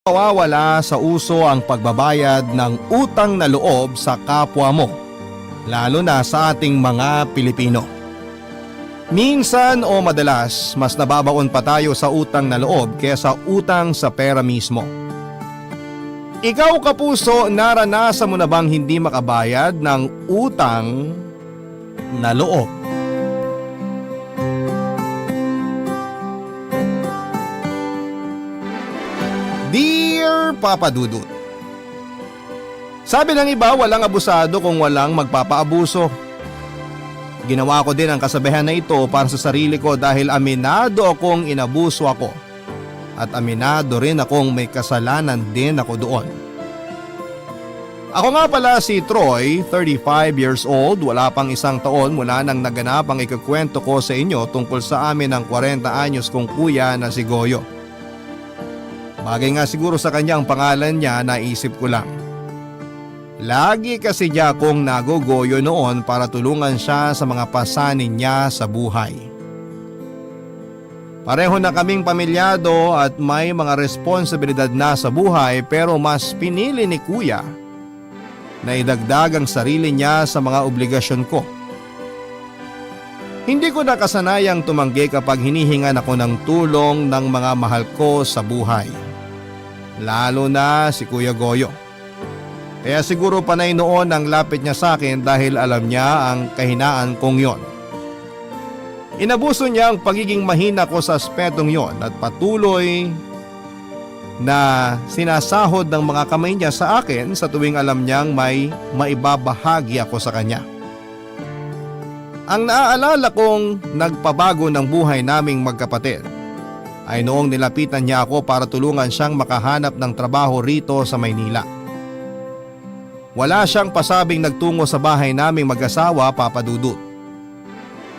Mawawala sa uso ang pagbabayad ng utang na loob sa kapwa mo, lalo na sa ating mga Pilipino. Minsan o madalas, mas nababaon pa tayo sa utang na loob kaysa utang sa pera mismo. Ikaw kapuso, naranasan mo na bang hindi makabayad ng utang na loob? Dear Papa Dudut, sabi ng iba, walang abusado kung walang magpapaabuso. Ginawa ko din ang kasabihan na ito para sa sarili ko dahil aminado akong inabuso ako at aminado rin akong may kasalanan din ako doon. Ako nga pala si Troy, 35 years old, wala pang isang taon mula nang naganap ang ikukwento ko sa inyo tungkol sa amin ng 40 anyos kong kuya na si Goyo. Bagay nga siguro sa kanya ang pangalan niya, naisip ko lang. Lagi kasi niya akong nagogoyo noon para tulungan siya sa mga pasanin niya sa buhay. Pareho na kaming pamilyado at may mga responsibilidad na sa buhay, pero mas pinili ni kuya na idagdag ang sarili niya sa mga obligasyon ko. Hindi ko nakasanayang tumanggi kapag hinihingan ako ng tulong ng mga mahal ko sa buhay. Lalo na si Kuya Goyo. Kaya siguro panay noon ang lapit niya sa akin dahil alam niya ang kahinaan kong yon. Inabuso niya ang pagiging mahina ko sa aspetong yon at patuloy na sinasahod ng mga kamay niya sa akin sa tuwing alam niyang may maibabahagi ako sa kanya. Ang naaalala kong nagpabago ng buhay naming magkapatid ay noong nilapitan niya ako para tulungan siyang makahanap ng trabaho rito sa Maynila. Wala siyang pasabing nagtungo sa bahay naming mag-asawa, Papa Dudut.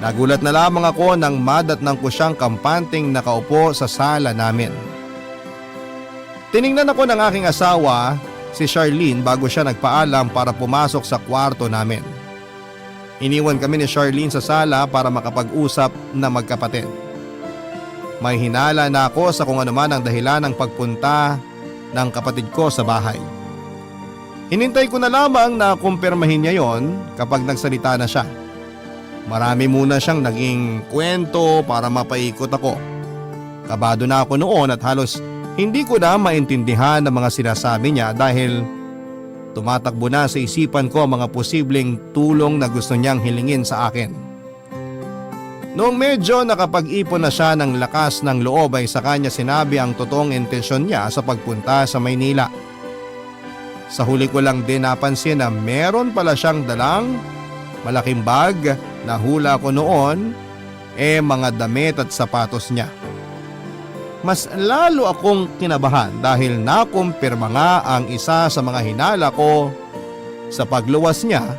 Nagulat na lamang ako nang madatnang ko siyang kampanting nakaupo sa sala namin. Tiningnan ako ng aking asawa, si Charlene, bago siya nagpaalam para pumasok sa kwarto namin. Iniwan kami ni Charlene sa sala para makapag-usap na magkapatid. May hinala na ako sa kung ano man ang dahilan ng pagpunta ng kapatid ko sa bahay. Hinintay ko na lamang na kumpirmahin niya yon kapag nagsalita na siya. Marami muna siyang naging kwento para mapaikot ako. Kabado na ako noon at halos hindi ko na maintindihan ang mga sinasabi niya dahil tumatakbo na sa isipan ko ang mga posibleng tulong na gusto niyang hilingin sa akin. Noong medyo nakapag-ipon na siya ng lakas ng loob ay sa kanya sinabi ang totoong intensyon niya sa pagpunta sa Maynila. Sa huli ko lang din napansin na meron pala siyang dalang malaking bag na hula ko noon mga damit at sapatos niya. Mas lalo akong kinabahan dahil nakumpirma nga ang isa sa mga hinala ko sa pagluwas niya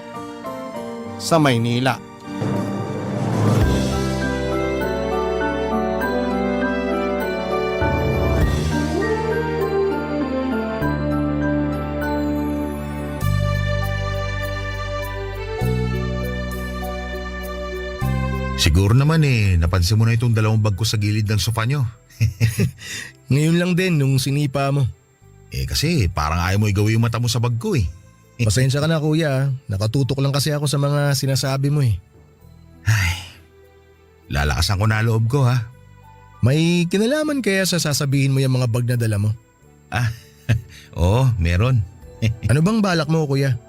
sa Maynila. Siguro naman napansin mo na itong dalawang bag ko sa gilid ng sofa nyo. Ngayon lang din nung sinipa mo. Kasi parang ayaw mo igawi yung mata mo sa bag ko . Pasensya ka na kuya, nakatutok lang kasi ako sa mga sinasabi mo . Ay, lalakasan ko na loob ko ha. May kinalaman kaya sa sasabihin mo yung mga bag na dala mo? Oo, meron. Ano bang balak mo kuya?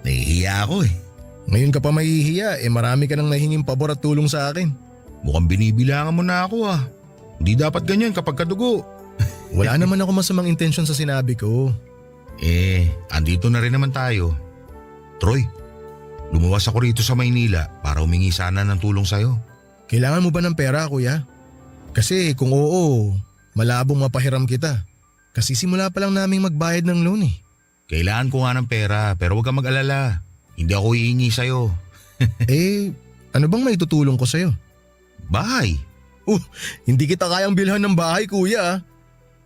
Nahihiya ako . Ngayon ka pa mahihiya, marami ka nang nahinging pabor at tulong sa akin. Mukhang binibilangan mo na ako . Hindi dapat ganyan kapag kadugo. Wala naman ako masamang intensyon sa sinabi ko. Andito na rin naman tayo. Troy, lumuwas ako rito sa Maynila para humingi sana ng tulong sa'yo. Kailangan mo ba ng pera kuya? Kasi kung oo, malabong mapahiram kita. Kasi simula pa lang naming magbayad ng loan . Kailangan ko nga ng pera pero huwag kang mag-alala. Hindi ako hihingi sa'yo. Ano bang maitutulong ko sa'yo? Bahay. Hindi kita kayang bilhan ng bahay kuya.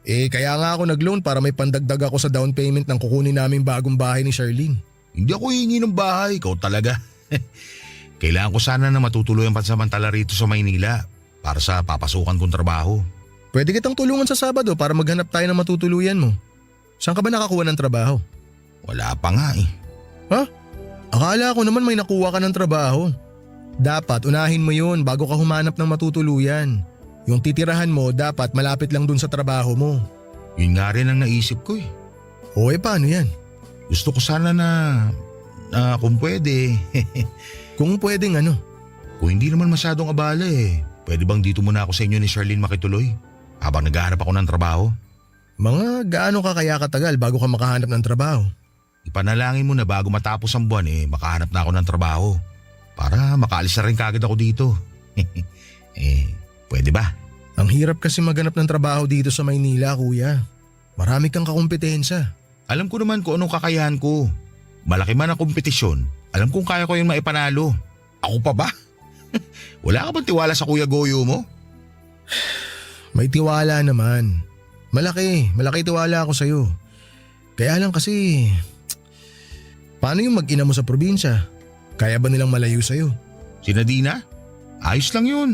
Kaya nga ako nag-loan para may pandagdag ako sa down payment ng kukunin naming bagong bahay ni Charlene. Hindi ako hihingi ng bahay, ikaw talaga. Kailangan ko sana na matutuloy ang pansamantala rito sa Maynila para sa papasukan kong trabaho. Pwede kitang tulungan sa Sabado para maghanap tayo ng matutuluyan mo. Saan ka ba nakakuha ng trabaho? Wala pa nga eh. Akala ko naman may nakuha ka ng trabaho. Dapat unahin mo yun bago ka humanap ng matutuluyan. Yung titirahan mo dapat malapit lang dun sa trabaho mo. Yun nga rin ang naisip ko eh. O paano yan? Gusto ko sana na kung pwede. Kung pwedeng ano? Kung hindi naman masyadong abala eh. Pwede bang dito muna ako sa inyo ni Charlene makituloy? Habang naghahanap ako ng trabaho. Mga gaano ka kaya katagal bago ka makahanap ng trabaho? Ipanalangin mo na bago matapos ang buwan makahanap na ako ng trabaho. Para makaalis na rin kagad ako dito. Pwede ba? Ang hirap kasi maganap ng trabaho dito sa Maynila, kuya. Marami kang kakumpetensya. Alam ko naman kung anong kakayahan ko. Malaki man ang kompetisyon, alam kong kaya ko yung maipanalo. Ako pa ba? Wala ka bang tiwala sa Kuya Goyo mo? May tiwala naman. Malaki tiwala ako sa'yo. Kaya lang kasi, paano yung mag-ina mo sa probinsya? Kaya ba nilang malayo sa'yo? Si Nadina? Ayos lang yun.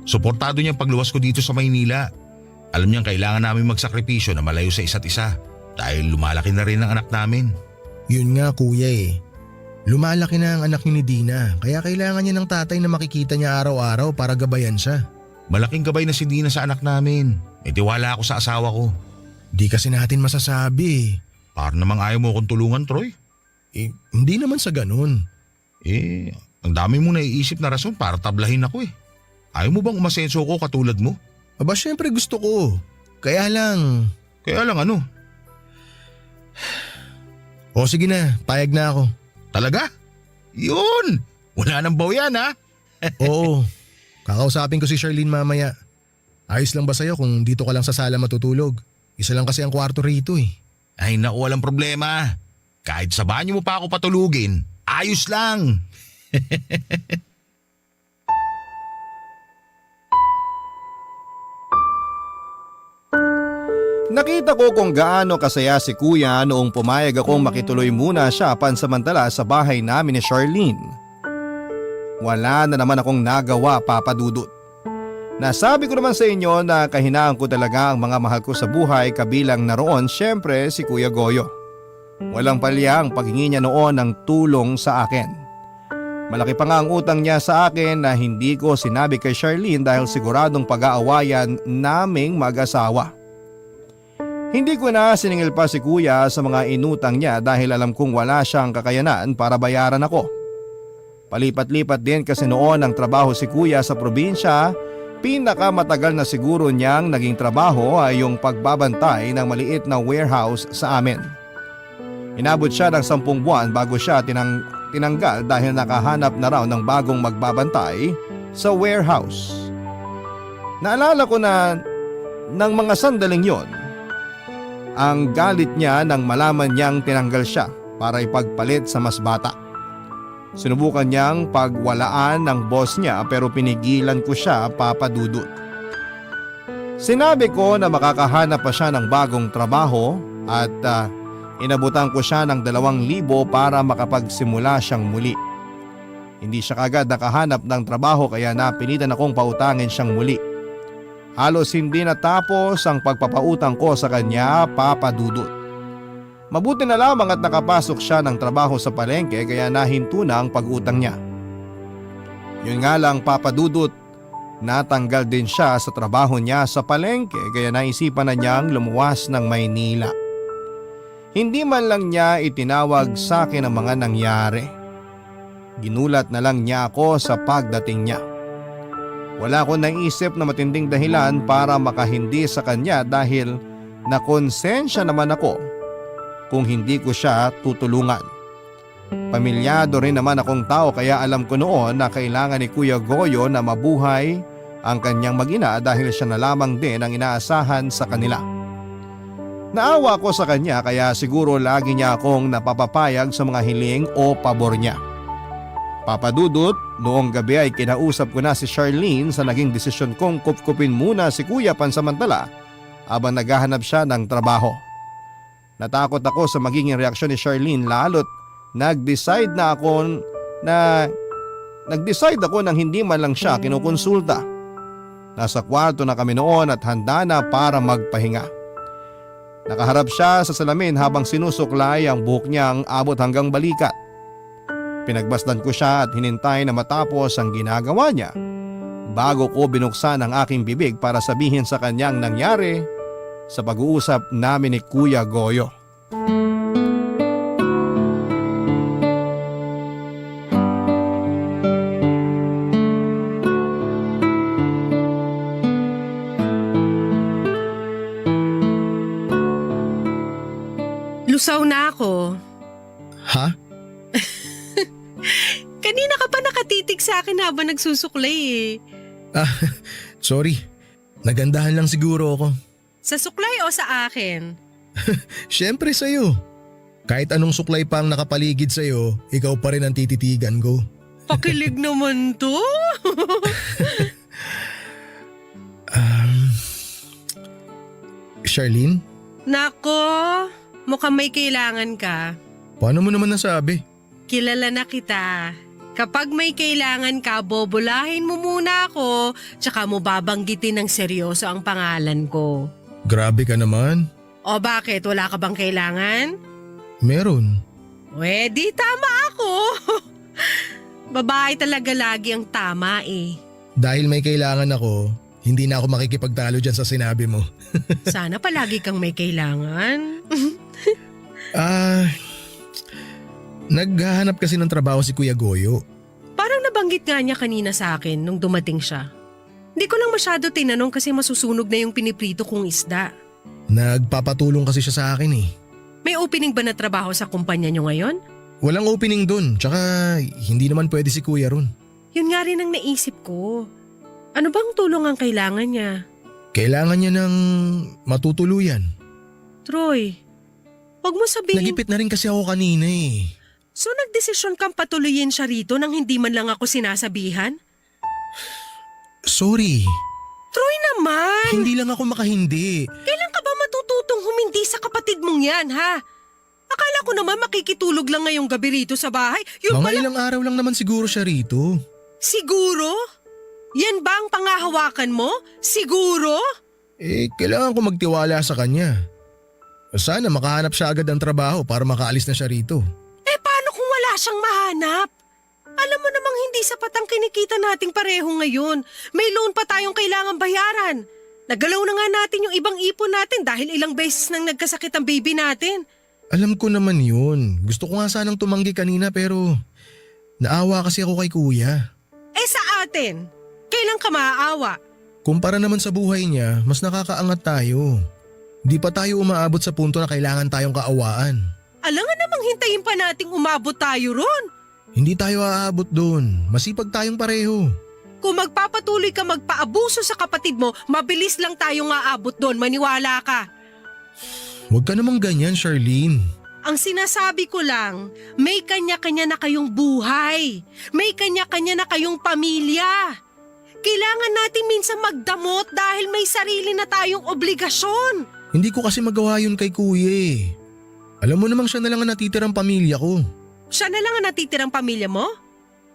Suportado niyang pagluwas ko dito sa Maynila. Alam niyang kailangan namin magsakripisyo na malayo sa isa't isa dahil lumalaki na rin ang anak namin. Yun nga kuya Lumalaki na ang anak ni Dina kaya kailangan niya ng tatay na makikita niya araw-araw para gabayan siya. Malaking gabay na si Dina sa anak namin. May tiwala ako sa asawa ko. Di kasi natin masasabi. Para namang ayaw mo akong tulungan, Troy. Hindi naman sa ganun. Ang dami mong naiisip na rason para tablahin ako Ayaw mo bang umasenso ko katulad mo? Aba syempre gusto ko. Kaya lang ano? O sige na, payag na ako. Talaga? Yun! Wala nang bawian ha? Oo, kakausapin ko si Charlene mamaya. Ayos lang ba sa'yo kung dito ka lang sa sala matutulog? Isa lang kasi ang kwarto rito Ay naku, walang problema. Kahit sa banyo mo pa ako patulugin, ayos lang. Nakita ko kung gaano kasaya si kuya noong pumayag akong makituloy muna siya pansamantala sa bahay namin ni Charlene. Wala na naman akong nagawa, Papa Dudut. Nasabi ko naman sa inyo na kahinaan ko talaga ang mga mahal ko sa buhay, kabilang naroon syempre si Kuya Goyo. Walang palya ang paghingi niya noon ng tulong sa akin. Malaki pa nga ang utang niya sa akin na hindi ko sinabi kay Charlene dahil siguradong pag-aawayan naming mag-asawa. Hindi ko na siningil pa si kuya sa mga inutang niya dahil alam kong wala siyang kakayanan para bayaran ako. Palipat-lipat din kasi noon ang trabaho si kuya sa probinsya, pinakamatagal na siguro niyang naging trabaho ay yung pagbabantay ng maliit na warehouse sa amin. Inabot siya ng 10 buwan bago siya tinanggal dahil nakahanap na raw ng bagong magbabantay sa warehouse. Naalala ko na ng mga sandaling yon, ang galit niya nang malaman niyang tinanggal siya para ipagpalit sa mas bata. Sinubukan niyang pagwalaan ng boss niya pero pinigilan ko siya, Papa Dudut. Sinabi ko na makakahanap pa siya ng bagong trabaho at inabutan ko siya ng 2,000 para makapagsimula siyang muli. Hindi siya kagad nakahanap ng trabaho kaya napilitan akong pautangin siyang muli. Halos hindi natapos ang pagpapautang ko sa kanya, Papa Dudut. Mabuti na lamang at nakapasok siya ng trabaho sa palengke kaya nahinto na ang pag-utang niya. Yun nga lang, Papa Dudut, natanggal din siya sa trabaho niya sa palengke kaya naisipan na niyang lumuwas ng Maynila. Hindi man lang niya itinawag sa akin ang mga nangyari. Ginulat na lang niya ako sa pagdating niya. Wala akong naisip na matinding dahilan para makahindi sa kanya dahil nakonsensya naman ako kung hindi ko siya tutulungan. Pamilyado rin naman akong tao kaya alam ko noon na kailangan ni Kuya Goyo na mabuhay ang kanyang mag-ina dahil siya na lamang din ang inaasahan sa kanila. Naawa ko sa kanya kaya siguro lagi niya akong napapapayag sa mga hiling o pabor niya. Papa Dudut, noong gabi ay kinausap ko na si Charlene sa naging desisyon kong kupkupin muna si kuya pansamantala habang naghahanap siya ng trabaho. Natakot ako sa magiging reaksyon ni Charlene lalo't nag-decide ako nang hindi man lang siya kinukonsulta. Nasa kwarto na kami noon at handa na para magpahinga. Nakaharap siya sa salamin habang sinusuklay ang buhok niyang abot hanggang balikat. Pinagbasdan ko siya at hinintay na matapos ang ginagawa niya bago ko binuksan ang aking bibig para sabihin sa kanyang nangyari sa pag-uusap namin ni Kuya Goyo. Lusaw na ako. Ha? Kanina ka pa nakatitig sa akin habang nagsusuklay eh. Sorry. Nagandahan lang siguro ako. Sa suklay o sa akin? Siyempre sa'yo. Kahit anong suklay pa ang nakapaligid sa'yo, ikaw pa rin ang tititigan ko. Pakilig naman to. Charlene, Nako, mukhang may kailangan ka. paano mo naman nasabi? Kilala na kita. Kapag may kailangan ka, bobolahin mo muna ako, tsaka mo babanggitin ng seryoso ang pangalan ko. Grabe ka naman. O bakit? Wala ka bang kailangan? Meron. Di tama ako. Babae talaga lagi ang tama eh. Dahil may kailangan ako, hindi na ako makikipagtalo dyan sa sinabi mo. Sana palagi kang may kailangan. Naghahanap kasi ng trabaho si Kuya Goyo. Parang nabanggit nga niya kanina sa akin nung dumating siya. Hindi ko lang masyado tinanong kasi masusunog na yung piniprito kong isda. Nagpapatulong kasi siya sa akin eh. May opening ba na trabaho sa kumpanya niyo ngayon? Walang opening dun, tsaka hindi naman pwede si Kuya ron. Yun nga rin ang naisip ko. Ano bang tulong ang kailangan niya? Kailangan niya ng matutuluyan. Troy, wag mo sabihin. Nagipit na rin kasi ako kanina eh. So nagdesisyon kang patuloyin siya rito nang hindi man lang ako sinasabihan? Sorry, Troy naman! hindi lang ako makahindi. Kailan ka ba matututong humindi sa kapatid mong yan, ha? Akala ko naman makikitulog lang ngayong gabi rito sa bahay. Yun Mga pala, ilang araw lang naman siguro siya rito. siguro? Yan ba ang pangahawakan mo? Siguro? Kailangan ko magtiwala sa kanya. Sana makahanap siya agad ng trabaho para makaalis na siya rito. Paano kung wala siyang mahanap? Alam mo namang hindi sapat ang kinikita nating pareho ngayon. May loan pa tayong kailangan bayaran. Nagalaw na nga natin yung ibang ipon natin dahil ilang beses nang nagkasakit ang baby natin. Alam ko naman yun. Gusto ko nga sanang tumanggi kanina pero naawa kasi ako kay Kuya. Sa atin, kailan ka maaawa? Kumpara naman sa buhay niya, mas nakakaangat tayo. Di pa tayo umaabot sa punto na kailangan tayong kaawaan. Alangan namang hintayin pa nating umabot tayo ron. Hindi tayo aabot doon. Masipag tayong pareho. Kung magpapatuloy ka magpaabuso sa kapatid mo, mabilis lang tayong aabot doon, maniwala ka. Huwag ka namang ganyan, Charlene. Ang sinasabi ko lang, may kanya-kanya na kayong buhay. May kanya-kanya na kayong pamilya. Kailangan natin minsan magdamot dahil may sarili na tayong obligasyon. Hindi ko kasi magawa yun kay Kuya eh. Alam mo namang siya na lang ang natitirang pamilya ko. Siya na lang ang natitirang pamilya mo?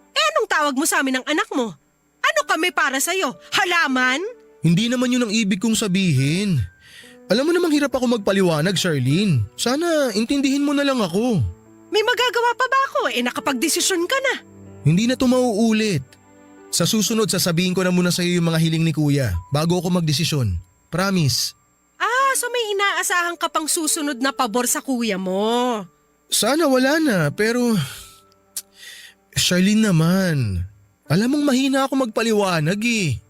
Anong tawag mo sa amin ng anak mo? Ano kami para sa'yo? Halaman? Hindi naman yun ang ibig kong sabihin. Alam mo namang hirap ako magpaliwanag, Charlene. Sana intindihin mo na lang ako. May magagawa pa ba ako? Nakapagdesisyon ka na. Hindi na to mauulit. Sa susunod, sasabihin ko na muna sa'yo yung mga hiling ni Kuya bago ako magdesisyon. Promise. So may inaasahan ka pang susunod na pabor sa kuya mo. Sana wala na, pero… Charlene naman, alam mong mahina ako magpaliwanag eh.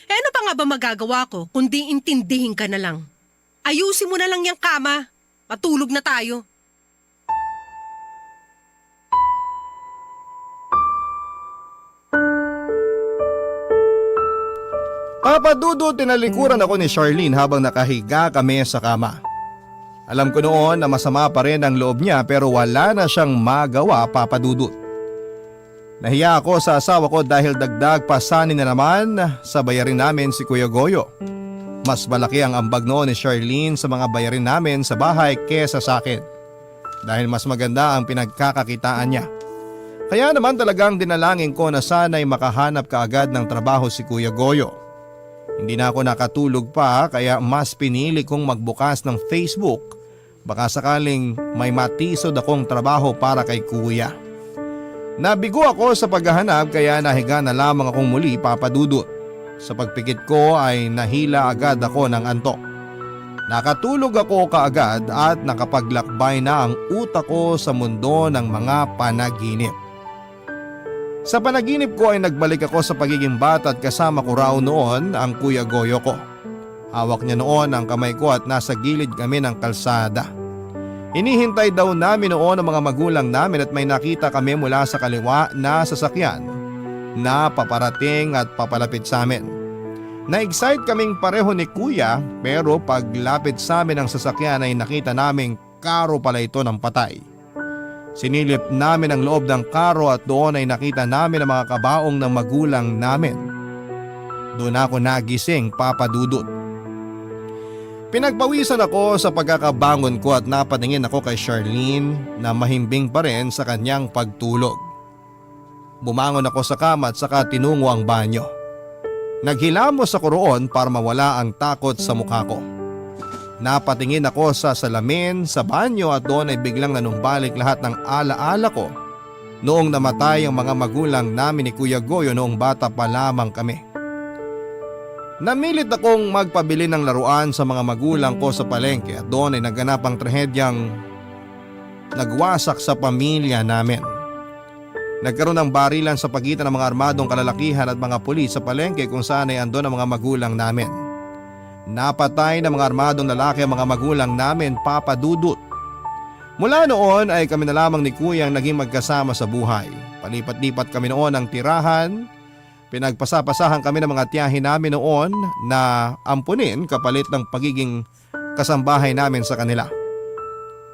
Ano pa nga ba magagawa ko kundi intindihin ka na lang? Ayusin mo na lang yung kama. Matulog na tayo. Papadudo tinalikuran ako ni Charlene habang nakahiga kami sa kama. Alam ko noon na masama pa rin ang loob niya pero wala na siyang magawa, papadudot. Nahiya ako sa asawa ko dahil dagdag pasanin na naman sa bayarin namin si Kuya Goyo. Mas malaki ang ambag noon ni Charlene sa mga bayarin namin sa bahay kesa sa akin. Dahil mas maganda ang pinagkakakitaan niya. Kaya naman talagang dinalangin ko na sana'y makahanap kaagad ng trabaho si Kuya Goyo. Hindi na ako nakatulog pa kaya mas pinili kong magbukas ng Facebook. Baka sakaling may matisod akong trabaho para kay kuya. Nabigo ako sa paghahanap kaya nahiga na lamang akong muli, Papa Dudut. Sa pagpikit ko ay nahila agad ako ng antok. Nakatulog ako kaagad at nakapaglakbay na ang utak ko sa mundo ng mga panaginip. Sa panaginip ko ay nagbalik ako sa pagiging bata at kasama ko raw noon ang Kuya Goyo ko. Hawak niya noon ang kamay ko at nasa gilid kami ng kalsada. Hinihintay daw namin noon ang mga magulang namin at may nakita kami mula sa kaliwa na sasakyan na paparating at papalapit sa amin. Na-excite kaming pareho ni Kuya pero paglapit sa amin ng sasakyan ay nakita naming karo pala ito ng patay. Sinilip namin ang loob ng karo at doon ay nakita namin ang mga kabaong ng magulang namin. Doon ako nagising, Papa Dudut. Pinagpawisan ako sa pagkakabangon ko at napatingin ako kay Charlene na mahimbing pa rin sa kanyang pagtulog. Bumangon ako sa kama at saka tinungo ang banyo. Naghilamos ako roon para mawala ang takot sa mukha ko. Napatingin ako sa salamin sa banyo at doon ay biglang nanumbalik lahat ng alaala ko noong namatay ang mga magulang namin ni Kuya Goyo noong bata pa lamang kami. Namilit akong magpabili ng laruan sa mga magulang ko sa palengke at doon ay naganap ang trahedyang nagwasak sa pamilya namin. Nagkaroon ng barilan sa pagitan ng mga armadong kalalakihan at mga pulis sa palengke kung saan ay andon ang mga magulang namin. Napatay ng mga armadong lalaki ang mga magulang namin, Papa Dudut. Mula noon ay kami na lamang ni Kuya ang naging magkasama sa buhay. Palipat-lipat kami noon ng tirahan. Pinagpasapasahan kami ng mga tiyahin namin noon na ampunin kapalit ng pagiging kasambahay namin sa kanila.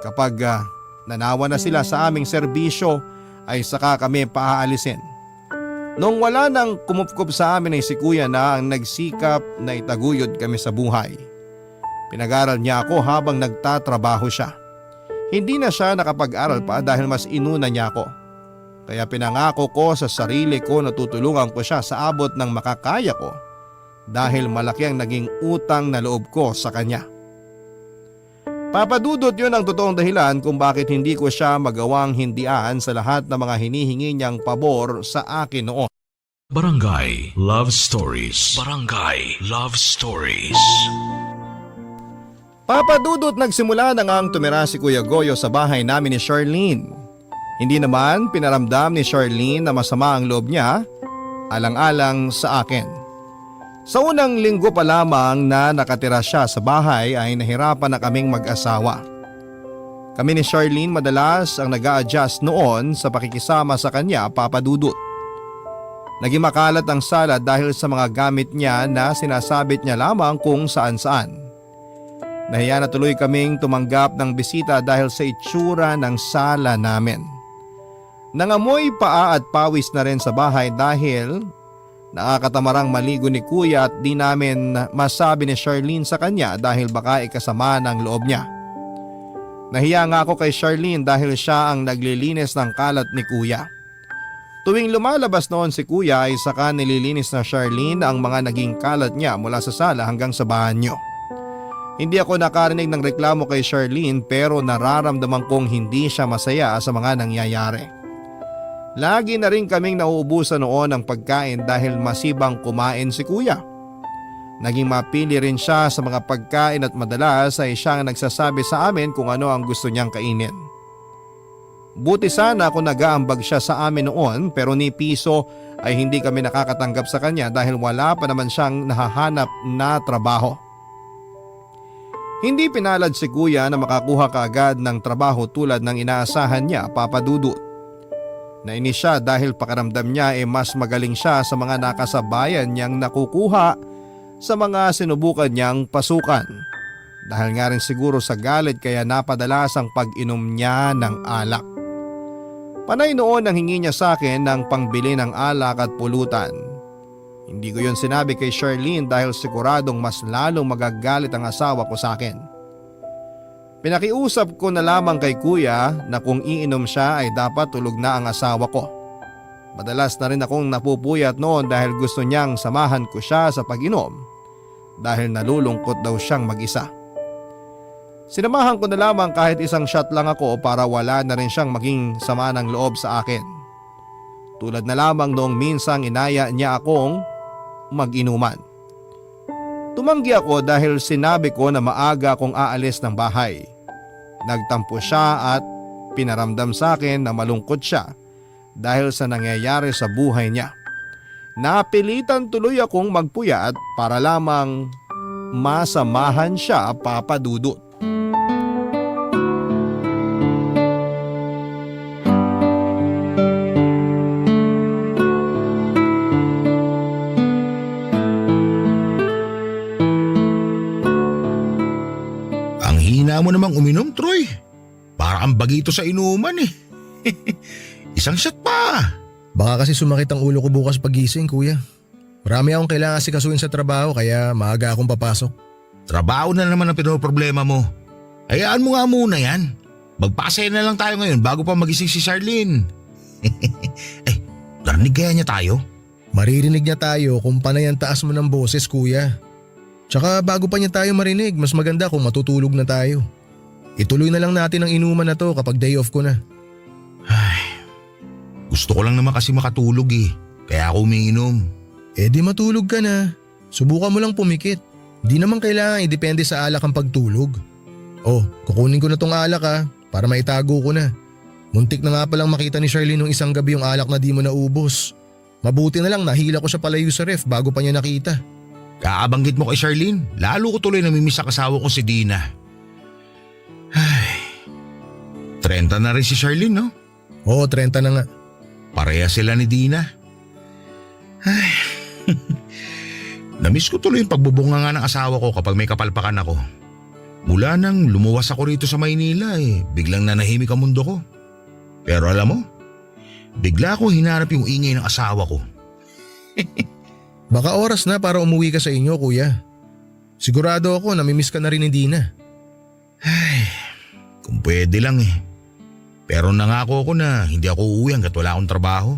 Kapag nanawa na sila sa aming serbisyo ay saka kami paaalisin. Nung wala nang kumupkup sa amin ay si Kuya na ang nagsikap na itaguyod kami sa buhay. Pinag-aral niya ako habang nagtatrabaho siya. Hindi na siya nakapag-aral pa dahil mas inuna niya ako. Kaya pinangako ko sa sarili ko na tutulungan ko siya sa abot ng makakaya ko dahil malaki ang naging utang na loob ko sa kanya. Papa Dudut, yun ang totoong dahilan kung bakit hindi ko siya magawang hindian sa lahat ng mga hinihingi niyang pabor sa akin noon. Barangay Love Stories. Barangay Love Stories. Papa Dudut, nagsimula na ngang tumira si Kuya Goyo sa bahay namin ni Charlene. Hindi naman pinaramdam ni Charlene na masama ang loob niya, alang-alang sa akin. Sa unang linggo pa lamang na nakatira siya sa bahay ay nahirapan na kaming mag-asawa. Kami ni Charlene madalas ang nag-a-adjust noon sa pakikisama sa kanya, Papa Dudut. Naging makalat ang sala dahil sa mga gamit niya na sinasabit niya lamang kung saan-saan. Nahiya na tuloy kaming tumanggap ng bisita dahil sa itsura ng sala namin. Nangamoy paa at pawis na rin sa bahay dahil nakakatamarang maligo ni Kuya at di namin masabi ni Charlene sa kanya dahil baka ikasama ng loob niya. Nahiya nga ako kay Charlene dahil siya ang naglilinis ng kalat ni Kuya. Tuwing lumalabas noon si Kuya ay saka nililinis na Charlene ang mga naging kalat niya mula sa sala hanggang sa banyo. Hindi ako nakarinig ng reklamo kay Charlene pero nararamdaman kong hindi siya masaya sa mga nangyayari. Lagi na rin kaming nauubusan noon ng pagkain dahil masibang kumain si Kuya. Naging mapili rin siya sa mga pagkain at madalas ay siyang nagsasabi sa amin kung ano ang gusto niyang kainin. Buti sana kung nag-aambag siya sa amin noon pero ni piso ay hindi kami nakakatanggap sa kanya dahil wala pa naman siyang nahahanap na trabaho. Hindi pinalad si Kuya na makakuha kaagad ng trabaho tulad ng inaasahan niya, Papa Dudut. Nainis siya dahil pakiramdam niya mas magaling siya sa mga nakasabayan niyang nakukuha sa mga sinubukan niyang pasukan. Dahil nga rin siguro sa galit kaya napadalas ang pag-inom niya ng alak. Panay noon ang hingi niya sa akin ng pangbili ng alak at pulutan. Hindi ko yun sinabi kay Charlene dahil siguradong mas lalong magagalit ang asawa ko sa akin. Pinakiusap ko na lamang kay Kuya na kung iinom siya ay dapat tulog na ang asawa ko. Madalas na rin akong napupuyat noon dahil gusto niyang samahan ko siya sa pag-inom dahil nalulungkot daw siyang mag-isa. Sinamahan ko na lamang kahit isang shot lang ako para wala na rin siyang maging sama ng loob sa akin. Tulad na lamang noong minsang inaya niya akong mag-inuman. Tumanggi ako dahil sinabi ko na maaga akong aalis ng bahay. Nagtampo siya at pinaramdam sa akin na malungkot siya dahil sa nangyayari sa buhay niya. Napilitan tuloy akong magpuyat para lamang masamahan siya, Papa Dudut. Ang hina mo namang uminom, Troy. Para kang bagito sa inuman eh. Isang shot pa. Baka kasi sumakit ang ulo ko bukas pagising, kuya. Marami akong kailangan asikasuhin sa trabaho kaya maaga akong papasok. Trabaho na naman ang pinoproblema mo. Hayaan mo nga muna yan. Magpasaya na lang tayo ngayon bago pa magising si Charlene. Ay, narinig kaya niya tayo? Maririnig niya tayo kung panay ang taas mo ng boses, kuya. Tsaka bago pa niya tayo marinig, mas maganda kung matutulog na tayo. Ituloy na lang natin ang inuman na to kapag day off ko na. Ay, gusto ko lang naman kasi makatulog eh. Kaya ako umiinom. Eh di matulog ka na. Subukan mo lang pumikit. Di naman kailangan idepende sa alak ang pagtulog. Oh, kukunin ko na tong alak para maitago ko na. Muntik na nga palang makita ni Charlene nung isang gabi yung alak na di mo naubos. Mabuti na lang nahila ko siya palayo sa ref bago pa niya nakita. Kaabanggit mo kay Charlene, lalo ko tuloy namimiss sa kasawa ko si Dina. Ay, 30 na rin si Charlene, no? Oo, 30 na nga. Pareha sila ni Dina. Ay, namiss ko tuloy yung pagbubunga nga ng asawa ko kapag may kapalpakan ako. Mula nang lumuwas ako rito sa Maynila biglang nanahimik ang mundo ko. Pero alam mo, bigla ko hinarap yung ingay ng asawa ko. Baka oras na para umuwi ka sa inyo, kuya. Sigurado ako namimiss ka na rin ni Dina. Ay, kung pwede lang eh. Pero nangako ako na hindi ako uuwi hanggat wala akong trabaho.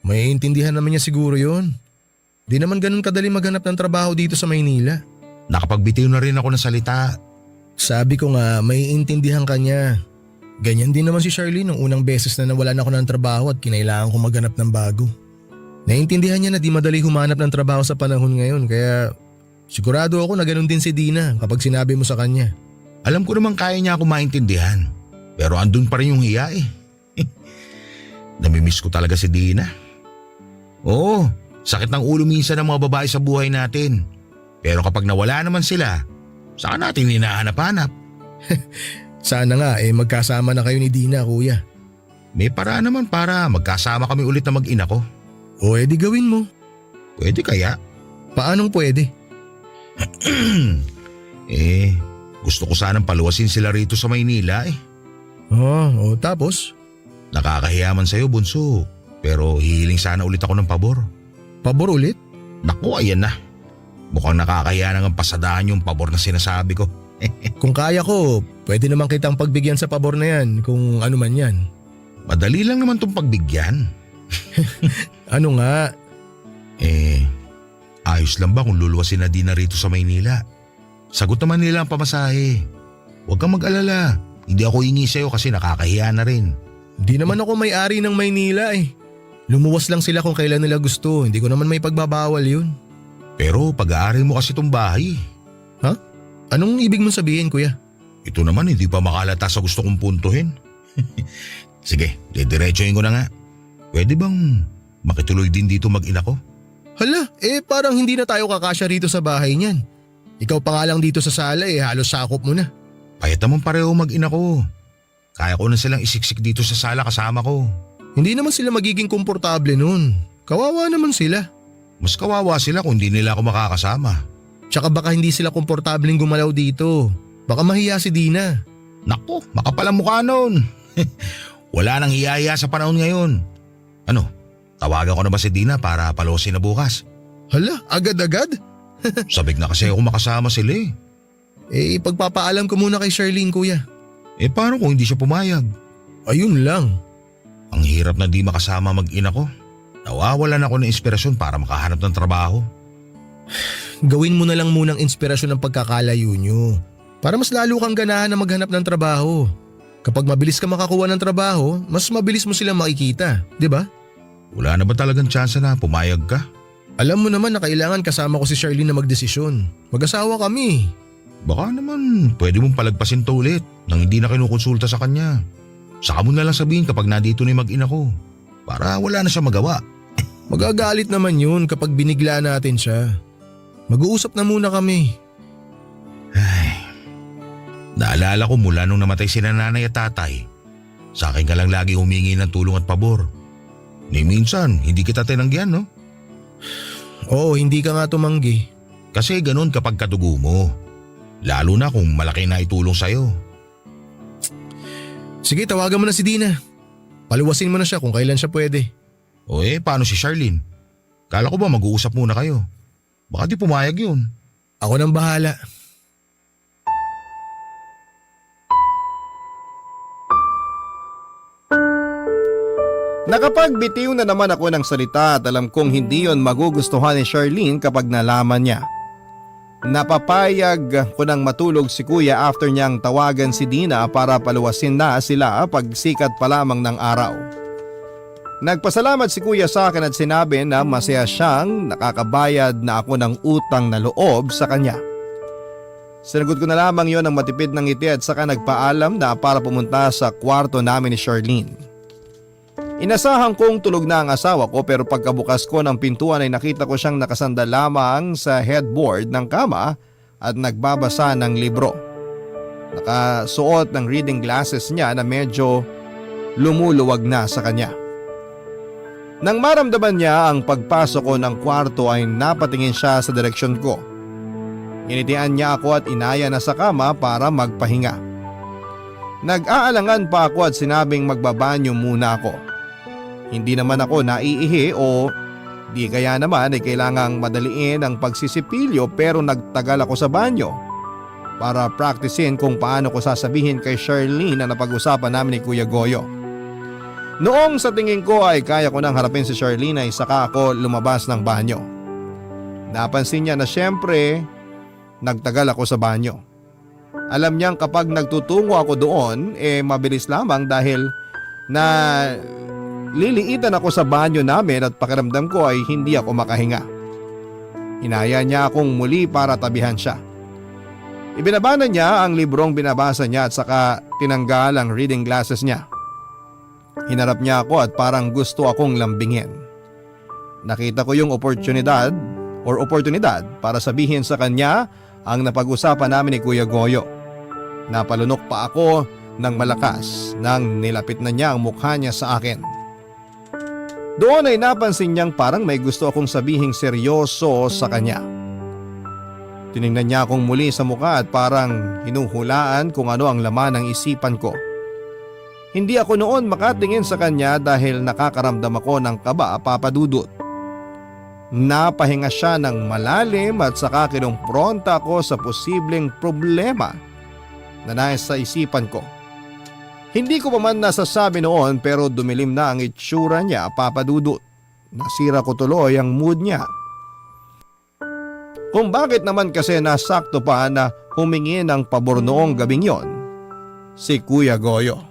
May intindihan naman niya siguro yon. Di naman ganun kadali maghanap ng trabaho dito sa Maynila. Nakapagbitiw na rin ako ng salita. Sabi ko nga, may intindihan ka niya. Ganyan din naman si Charlene nung unang beses na nawalan ako ng trabaho at kinailangan ko maghanap ng bago. Naintindihan niya na di madali humanap ng trabaho sa panahon ngayon kaya sigurado ako na ganun din si Dina kapag sinabi mo sa kanya. Alam ko naman kaya niya ako maintindihan. Pero andun pa rin yung hiya eh. Namimiss ko talaga si Dina. Oo, sakit ng ulo minsan ng mga babae sa buhay natin. Pero kapag nawala naman sila, saka natin hinahanap-hanap. Sana nga magkasama na kayo ni Dina, kuya. May paraan naman para magkasama kami ulit na mag-ina ko. O di gawin mo. Pwede kaya? Paanong pwede? Gusto ko sanang paluwasin sila rito sa Maynila eh. Tapos? Nakakahiya man sa'yo, bunso. Pero hihiling sana ulit ako ng pabor. Pabor ulit? Naku, ayan na. Mukhang nakakahiya nang pasadahan yung pabor na sinasabi ko. Kung kaya ko, pwede naman kitang pagbigyan sa pabor na yan kung ano man yan. Madali lang naman tong pagbigyan. Ano nga? Ayos lang ba kung luluwasin na Dina rito sa Maynila? Sagot naman nila ang pamasahe. Huwag kang mag-alala. Hindi ako hingi sa'yo kasi nakakahiya na rin. Di naman ako may-ari ng Maynila eh. Lumuwas lang sila kung kailan nila gusto. Hindi ko naman may pagbabawal yun. Pero pag-aari mo kasi itong bahay. Ha? Anong ibig mong sabihin, kuya? Ito naman hindi pa makalata sa gusto kong puntuhin. Sige, didiretsuhin ko na nga. Pwede bang makituloy din dito mag-ina ko? Hala, parang hindi na tayo kakasya rito sa bahay niyan. Ikaw pa nga lang dito sa sala halos sakop mo na. Payat naman pareho mag-ina ko. Kaya ko na silang isiksik dito sa sala kasama ko. Hindi naman sila magiging komportable nun. Kawawa naman sila. Mas kawawa sila kung hindi nila ako makakasama. Tsaka baka hindi sila komportableng gumalaw dito. Baka mahiya si Dina. Naku, makapal ang mukha nun. Wala nang hiya sa panahon ngayon. Ano, tawagan ko na ba si Dina para palosin na bukas? Hala, agad-agad? Sabik na kasi ako makasama sila eh. Pagpapaalam ko muna kay Charlene, kuya. Paano kung hindi siya pumayag? Ayun lang. Ang hirap na di makasama mag-ina ko. Nawawalan ako ng inspirasyon para makahanap ng trabaho. gawin mo na lang munang inspirasyon ng pagkakalayo nyo. Para mas lalo kang ganahan na maghanap ng trabaho. Kapag mabilis ka makakuha ng trabaho, mas mabilis mo silang makikita, di ba? Wala na ba talagang tsansa na pumayag ka? Alam mo naman na kailangan kasama ko si Charlene na magdesisyon. Mag-asawa kami. Baka naman pwede mong palagpasin to ulit nang hindi na kinukonsulta sa kanya. Saka mo na lang sabihin kapag nandito na yung mag-ina ko. Para wala na siya magawa. Magagalit naman yun kapag binigla natin siya. Mag-uusap na muna kami. Naalala ko mula nung namatay si nanay at tatay. Sa akin ka lang lagi humingi ng tulong at pabor. Ni minsan, hindi kita tinanggihan, no? Oo, hindi ka nga tumanggi. Kasi ganun kapag katugo mo. Lalo na kung malaki na itulong sa'yo. Sige, tawagan mo na si Dina. Paluwasin mo na siya kung kailan siya pwede. O paano si Charlene? Kala ko ba mag-uusap muna kayo? Baka di pumayag yun. Ako nang bahala. Nakapagbitiw na naman ako ng salita at alam kong hindi yon magugustuhan ni Charlene kapag nalaman niya. Napapayag ko nang matulog si kuya after niyang tawagan si Dina para paluwasin na sila pag sikat pa lamang ng araw. Nagpasalamat si kuya sa akin at sinabi na masaya siyang nakakabayad na ako ng utang na loob sa kanya. Sinagot ko na lamang yon ng matipid ng ngiti at saka nagpaalam na para pumunta sa kwarto namin ni Charlene. Inasahan kong tulog na ang asawa ko pero pagkabukas ko ng pintuan ay nakita ko siyang nakasandal lamang sa headboard ng kama at nagbabasa ng libro. Nakasuot ng reading glasses niya na medyo lumuluwag na sa kanya. Nang maramdaman niya ang pagpasok ko ng kwarto ay napatingin siya sa direksyon ko. Initian niya ako at inaya na sa kama para magpahinga. Nag-aalangan pa ako at sinabing magbabanyo muna ako. Hindi naman ako naiihi o di kaya naman ay kailangang madaliin ang pagsisipilyo pero nagtagal ako sa banyo para practicein kung paano ko sasabihin kay Charlene na napag-usapan namin ni Kuya Goyo. Noong sa tingin ko ay kaya ko nang harapin si Charlene ay saka ako lumabas ng banyo. Napansin niya na siyempre nagtagal ako sa banyo. Alam niyang kapag nagtutungo ako doon mabilis lamang dahil na liliitan ako sa banyo namin at pakiramdam ko ay hindi ako makahinga. Hinaya niya akong muli para tabihan siya. Ibinaba na niya ang librong binabasa niya at saka tinanggal ang reading glasses niya. Hinarap niya ako at parang gusto akong lambingin. Nakita ko yung oportunidad para sabihin sa kanya ang napag-usapan namin ni Kuya Goyo. Napalunok pa ako ng malakas nang nilapit na niya ang mukha niya sa akin. Doon ay napansin niyang parang may gusto akong sabihing seryoso sa kanya. Tiningnan niya akong muli sa mukha at parang hinuhulaan kung ano ang laman ng isipan ko. Hindi ako noon makatingin sa kanya dahil nakakaramdam ako ng kaba, Papa Dudut. Napahinga siya ng malalim at saka kinumpronta ako sa posibleng problema na nasa isipan ko. Hindi ko pa man nasasabi noon pero dumilim na ang itsura niya, Papa Dudut. Nasira ko tuloy ang mood niya. Kung bakit naman kasi nasakto pa na humingi ng pabor noong gabing yon, si Kuya Goyo.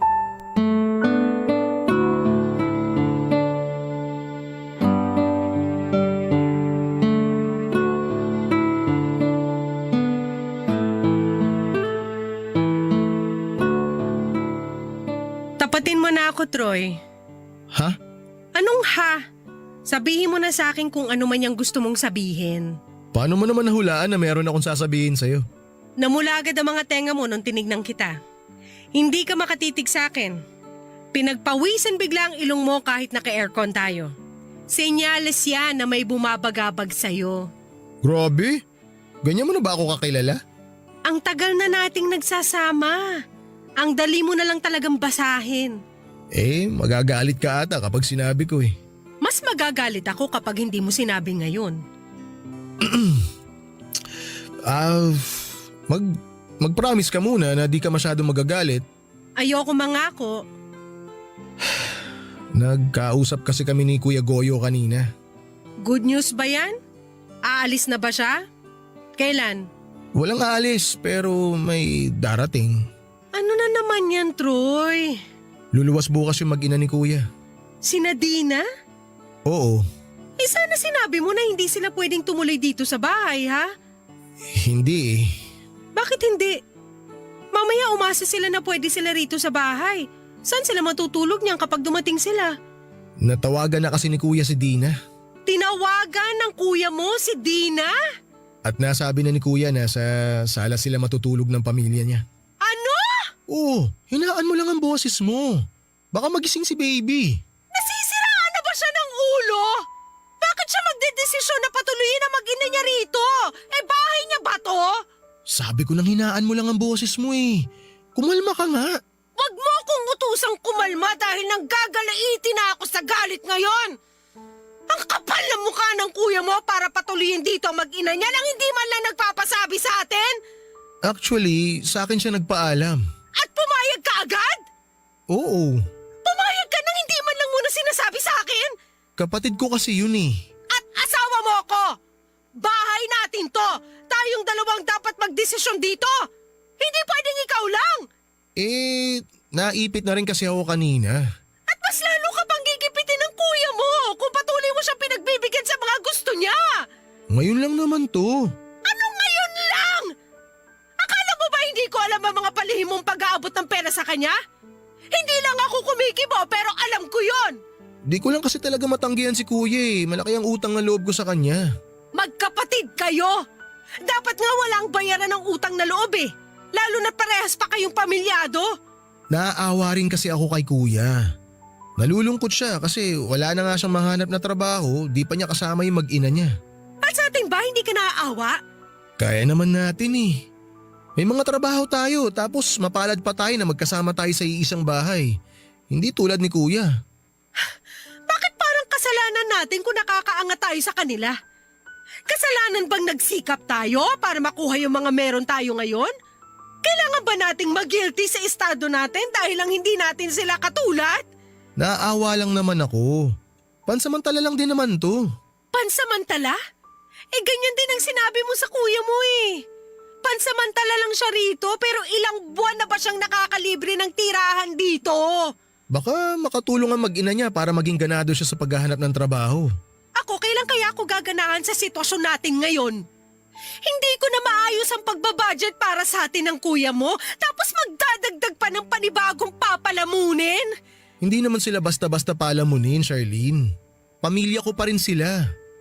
Tapatin mo na ako, Troy. Ha? Anong ha? Sabihin mo na sa akin kung ano man yung gusto mong sabihin. Paano mo naman nahulaan na meron akong sasabihin sa'yo? Namula agad ang mga tenga mo nung tinignan kita. Hindi ka makatitig sa akin. Pinagpawisan bigla ang ilong mo kahit naka-aircon tayo. Senyales yan na may bumabagabag sa'yo. Grabe? Ganyan mo na ba ako kakilala? Ang tagal na nating nagsasama. Ang dali mo na lang talagang basahin. Magagalit ka ata kapag sinabi ko eh. Mas magagalit ako kapag hindi mo sinabi ngayon. Mag-promise ka muna na di ka masyado magagalit. Ayoko mangako. Nagkausap kasi kami ni Kuya Goyo kanina. Good news ba yan? Aalis na ba siya? Kailan? Walang aalis pero may darating. Ano na naman yan, Troy? Luluwas bukas yung mag-ina ni kuya. Si Nadina? Oo, Sana sinabi mo na hindi sila pwedeng tumuloy dito sa bahay, ha? hindi eh. Bakit hindi? Mamaya umasa sila na pwede sila rito sa bahay. Saan sila matutulog niyan kapag dumating sila? Natawagan na kasi ni kuya si Dina. Tinawagan ng kuya mo si Dina? At nasabi na ni kuya na sa sala sila matutulog ng pamilya niya. Ano? Oo, hinaan mo lang ang boses mo. Baka magising si baby. Nasisiraan na ba siya ng ulo? Bakit siya magdedesisyon na patuloyin na mag-ina niya rito? Bahay niya ba to? Sabi ko nang hinaan mo lang ang boses mo eh. Kumalma ka nga. Wag mo akong utusang kumalma dahil nanggagalaitin na ako sa galit ngayon. Ang kapal na mukha ng kuya mo para patuloyin dito ang mag-ina niya nang hindi man lang nagpapasabi sa atin? Actually, sa akin siya nagpaalam. At pumayag ka agad? Oo, Pumayag ka nang hindi man lang muna sinasabi sa akin? kapatid ko kasi yun eh. At asawa mo ako! Bahay natin to! Tayong dalawang dapat magdesisyon dito! Hindi pwedeng ikaw lang! Naipit na rin kasi ako kanina. At mas lalo ka pang gigipitin ng kuya mo kung patuloy mo siyang pinagbibigyan sa mga gusto niya! Ngayon lang naman to. Anong ngayon lang? Akala mo ba hindi ko alam ang mga palihim mong pag-aabot ng pera sa kanya? Hindi lang ako kumikibo pero alam ko yon. Di ko lang kasi talaga matanggihan si kuya eh. Malaki ang utang na loob ko sa kanya. Magkapatid kayo! Dapat nga walang bayaran ng utang na loob eh. Lalo na parehas pa kayong pamilyado. Naaawa rin kasi ako kay kuya. Nalulungkot siya kasi wala na nga siyang mahanap na trabaho, di pa niya kasama yung mag-ina niya. At sa ating ba hindi ka naaawa? Kaya naman natin eh. May mga trabaho tayo tapos mapalad pa tayo na magkasama tayo sa iisang bahay. Hindi tulad ni kuya. Bakit parang kasalanan natin kung nakakaangat tayo sa kanila? Kasalanan bang nagsikap tayo para makuha yung mga meron tayo ngayon? Kailangan ba nating mag-guilty sa estado natin dahil lang hindi natin sila katulad? Naaawa lang naman ako. Pansamantala lang din naman to. Pansamantala? Ganyan din ang sinabi mo sa kuya mo eh. Pansamantala lang siya rito pero ilang buwan na ba siyang nakakalibre ng tirahan dito? Baka makatulong ang mag-ina niya para maging ganado siya sa paghahanap ng trabaho. Ako, kailan kaya ako gaganahan sa sitwasyon natin ngayon? Hindi ko na maayos ang pagbabudget para sa atin ng kuya mo tapos magdadagdag pa ng panibagong papalamunin? Hindi naman sila basta-basta palamunin, Charlene. Pamilya ko pa rin sila.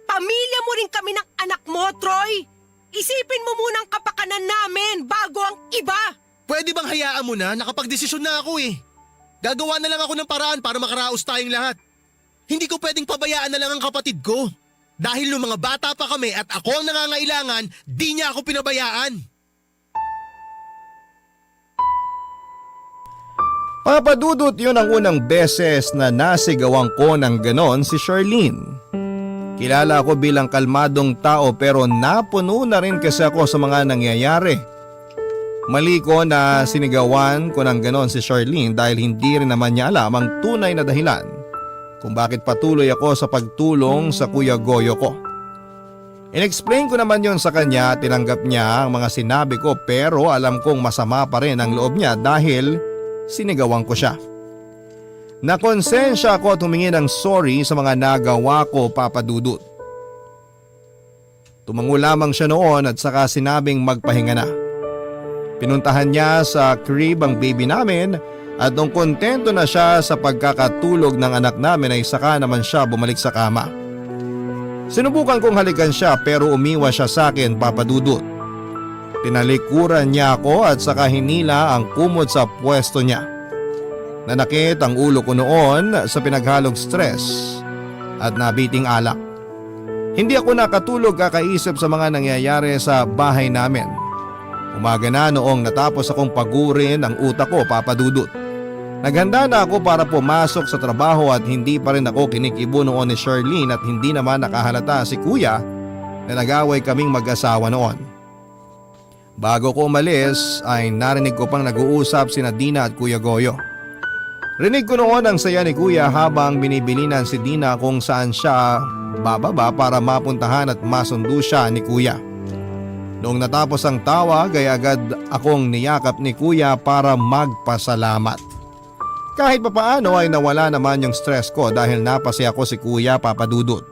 Pamilya mo rin kami ng anak mo, Troy! Isipin mo muna ang kapakanan namin bago ang iba! Pwede bang hayaan mo na? Nakapagdesisyon na ako eh. Gagawa na lang ako ng paraan para makaraos tayong lahat. Hindi ko pwedeng pabayaan na lang ang kapatid ko. Dahil nung mga bata pa kami at ako ang nangangailangan, di niya ako pinabayaan. Papadudot yun ang unang beses na nasigawan ko ng ganon si Charlene. Kilala ako bilang kalmadong tao pero napuno na rin kasi ako sa mga nangyayari. Mali ko na sinigawan ko ng ganon si Charlene dahil hindi rin naman niya alam ang tunay na dahilan kung bakit patuloy ako sa pagtulong sa Kuya Goyo ko. In-explain ko naman yon sa kanya, tinanggap niya ang mga sinabi ko pero alam kong masama pa rin ang loob niya dahil sinigawan ko siya. Nakonsensya ako at humingi ng sorry sa mga nagawa ko, Papa Dudut. Tumango lamang siya noon at saka sinabing magpahinga na. Pinuntahan niya sa crib ang baby namin at nung kontento na siya sa pagkakatulog ng anak namin ay saka naman siya bumalik sa kama. Sinubukan kong halikan siya pero umiwas siya sa akin, Papa Dudut. Tinalikuran niya ako at saka hinila ang kumot sa pwesto niya. Nanakit ang ulo ko noon sa pinaghalong stress at nabiting alak. Hindi ako nakatulog kakaisip sa mga nangyayari sa bahay namin. Umaga na noong natapos akong pagurin ang utak ko, Papa Dudut. Naghanda na ako para pumasok sa trabaho at hindi pa rin ako kinikibo noon ni Charlene at hindi naman nakahalata si Kuya na nag-away kaming mag-asawa noon. Bago ko umalis ay narinig ko pang nag-uusap sina Dina at Kuya Goyo. Rinig ko noon ang saya ni Kuya habang binibilinan si Dina kung saan siya bababa para mapuntahan at masundo siya ni Kuya. Noong natapos ang tawag ay agad akong niyakap ni kuya para magpasalamat. Kahit papaano ay nawala naman yung stress ko dahil napasaya ko si kuya, Papa Dudut.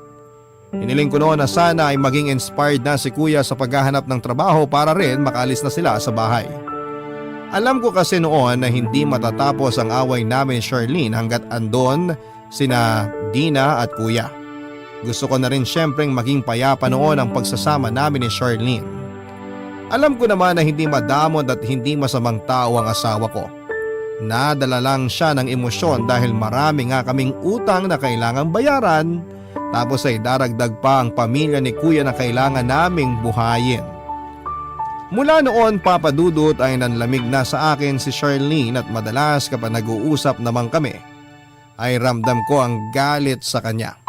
Hiniling ko noon na sana ay maging inspired na si kuya sa paghahanap ng trabaho para rin makaalis na sila sa bahay. Alam ko kasi noon na hindi matatapos ang away namin ni Charlene hanggat andon sina Dina at kuya. Gusto ko na rin syempreng maging payapa noon ang pagsasama namin ni Charlene. Alam ko naman na hindi madamot at hindi masamang tao ang asawa ko. Nadala lang siya ng emosyon dahil marami nga kaming utang na kailangang bayaran, tapos ay daragdag pa ang pamilya ni kuya na kailangan naming buhayin. Mula noon, Papa Dudut, ay nanlamig na sa akin si Charlene at madalas kapag nag-uusap naman kami ay ramdam ko ang galit sa kanya.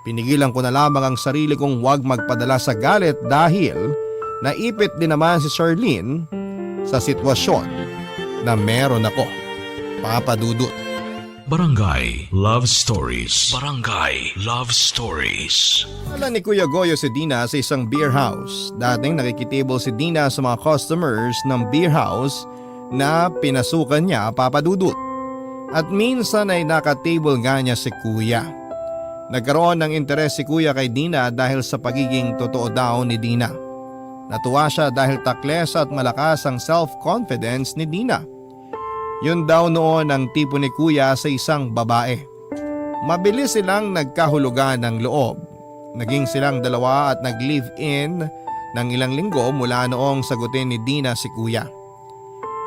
Pinigilan ko na lamang ang sarili kong huwag magpadala sa galit dahil naipit din naman si Charlene sa sitwasyon na meron ako, Papa Dudut. Barangay Love Stories. Barangay Love Stories. Alam ni Kuya Goyo si Dina sa isang beer house. Dating nakikitable si Dina sa mga customers ng beer house na pinasukan niya, Papa Dudut. At minsan ay nakatable nga niya si Kuya. Nagkaroon ng interes si Kuya kay Dina dahil sa pagiging totoo daw ni Dina. Natuwa siya dahil takles at malakas ang self-confidence ni Dina. Yun daw noon ang tipo ni Kuya sa isang babae. Mabilis silang nagkahulugan ng loob. Naging silang dalawa at nag-live-in ng ilang linggo mula noong sagutin ni Dina si Kuya.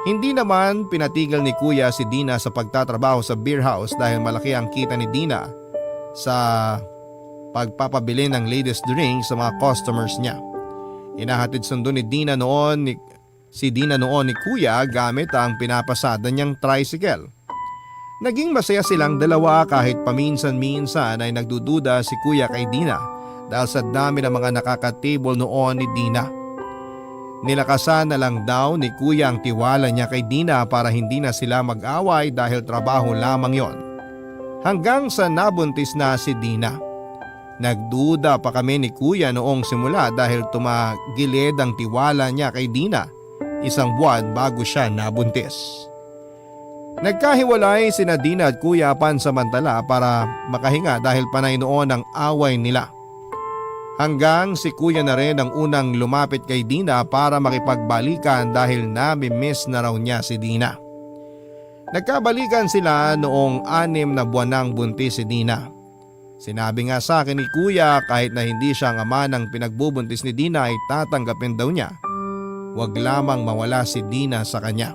Hindi naman pinatigil ni Kuya si Dina sa pagtatrabaho sa beer house dahil malaki ang kita ni Dina sa pagpapabili ng latest drink sa mga customers niya. Inahatid sundo ni Dina noon ni Kuya gamit ang pinapasada niyang tricycle. Naging masaya silang dalawa kahit paminsan-minsan ay nagdududa si Kuya kay Dina dahil sa dami ng mga nakaka-table noon ni Dina. Nilakasan na lang daw ni Kuya ang tiwala niya kay Dina para hindi na sila mag-away dahil trabaho lamang yon. Hanggang sa nabuntis na si Dina. Nagduda pa kami ni Kuya noong simula dahil tumagilid ang tiwala niya kay Dina 1 buwan bago siya nabuntis. Nagkahiwalay sina Dina at Kuya pansamantala para makahinga dahil panay noon ang away nila. Hanggang si Kuya na rin ang unang lumapit kay Dina para makipagbalikan dahil nami-miss na raw niya si Dina. Nagkabalikan sila noong 6 na buwan nang buntis si Dina. Sinabi nga sa akin ni Kuya kahit na hindi siya ang ama ng pinagbubuntis ni Dina ay tatanggapin daw niya. Huwag lamang mawala si Dina sa kanya.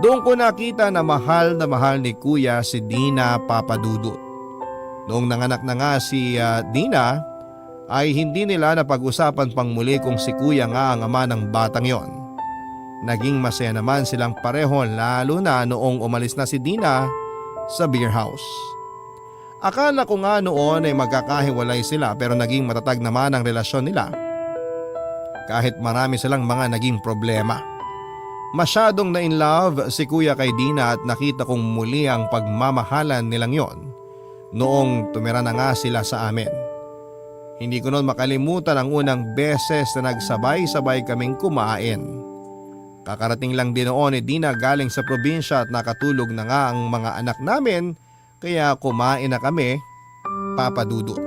Doon ko nakita na mahal ni Kuya si Dina, Papa Dudut. Noong nanganak na nga si Dina ay hindi nila napag-usapan pang muli kung si Kuya nga ang ama ng batang yon. Naging masaya naman silang pareho lalo na noong umalis na si Dina sa beer house. Akala ko nga noon ay magkakahiwalay sila pero naging matatag naman ang relasyon nila. Kahit marami silang mga naging problema. Masyadong na in love si Kuya kay Dina at nakita kong muli ang pagmamahalan nilang yon noong tumira na nga sila sa amin. Hindi ko noon makalimutan ang unang beses na nagsabay-sabay kaming kumain. Kakarating lang din noon ni Dina galing sa probinsya at nakatulog na nga ang mga anak namin kaya kumain na kami, Papa Dudut.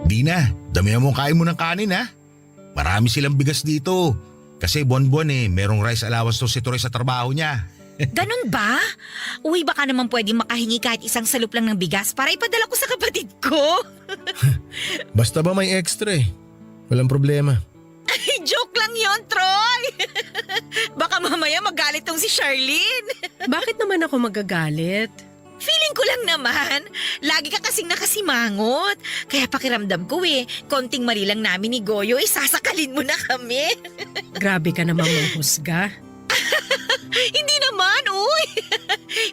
Dina, damihan mo kain mo ng kanin ha. Marami silang bigas dito. Kasi buwan-buwan merong rice allowance to si Torre sa trabaho niya. Ganun ba? Uy, baka naman pwede makahingi kahit isang salup lang ng bigas para ipadala ko sa kapatid ko. Basta ba may extra walang problema. Ay, joke lang yon, Troy. Baka mamaya magalit tong si Charlene. Bakit naman ako magagalit? Feeling ko lang naman, lagi ka kasing nakasimangot. Kaya pakiramdam ko konting mali lang namin ni Goyo, sasakalin mo na kami. Grabe ka naman manghusga. Hindi naman, uy.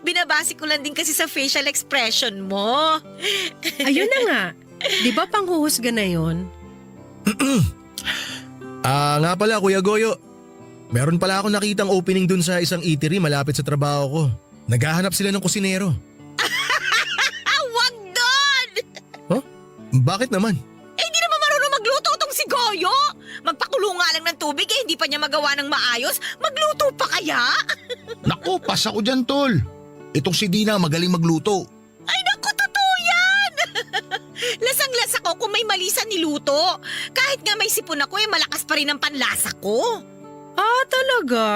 Binabasi ko lang din kasi sa facial expression mo. Ayun na nga. Di ba panghuhusga na yon? Nga pala Kuya Goyo. Meron pala ako nakitang opening dun sa isang eatery malapit sa trabaho ko. Naghahanap sila ng kusinero. Wag doon! Huh? Bakit naman? Hindi naman marunong magluto tong si Goyo. Magpakulo nga lang ng tubig hindi pa niya magawa ng maayos. Magluto pa kaya? Naku, pas ako dyan tol. Itong si Dina magaling magluto. Ay naku, totoo yan! Lasang-lasa ko kung may mali sa niluto. Kahit nga may sipon ako malakas pa rin ang panlasa ko. Talaga?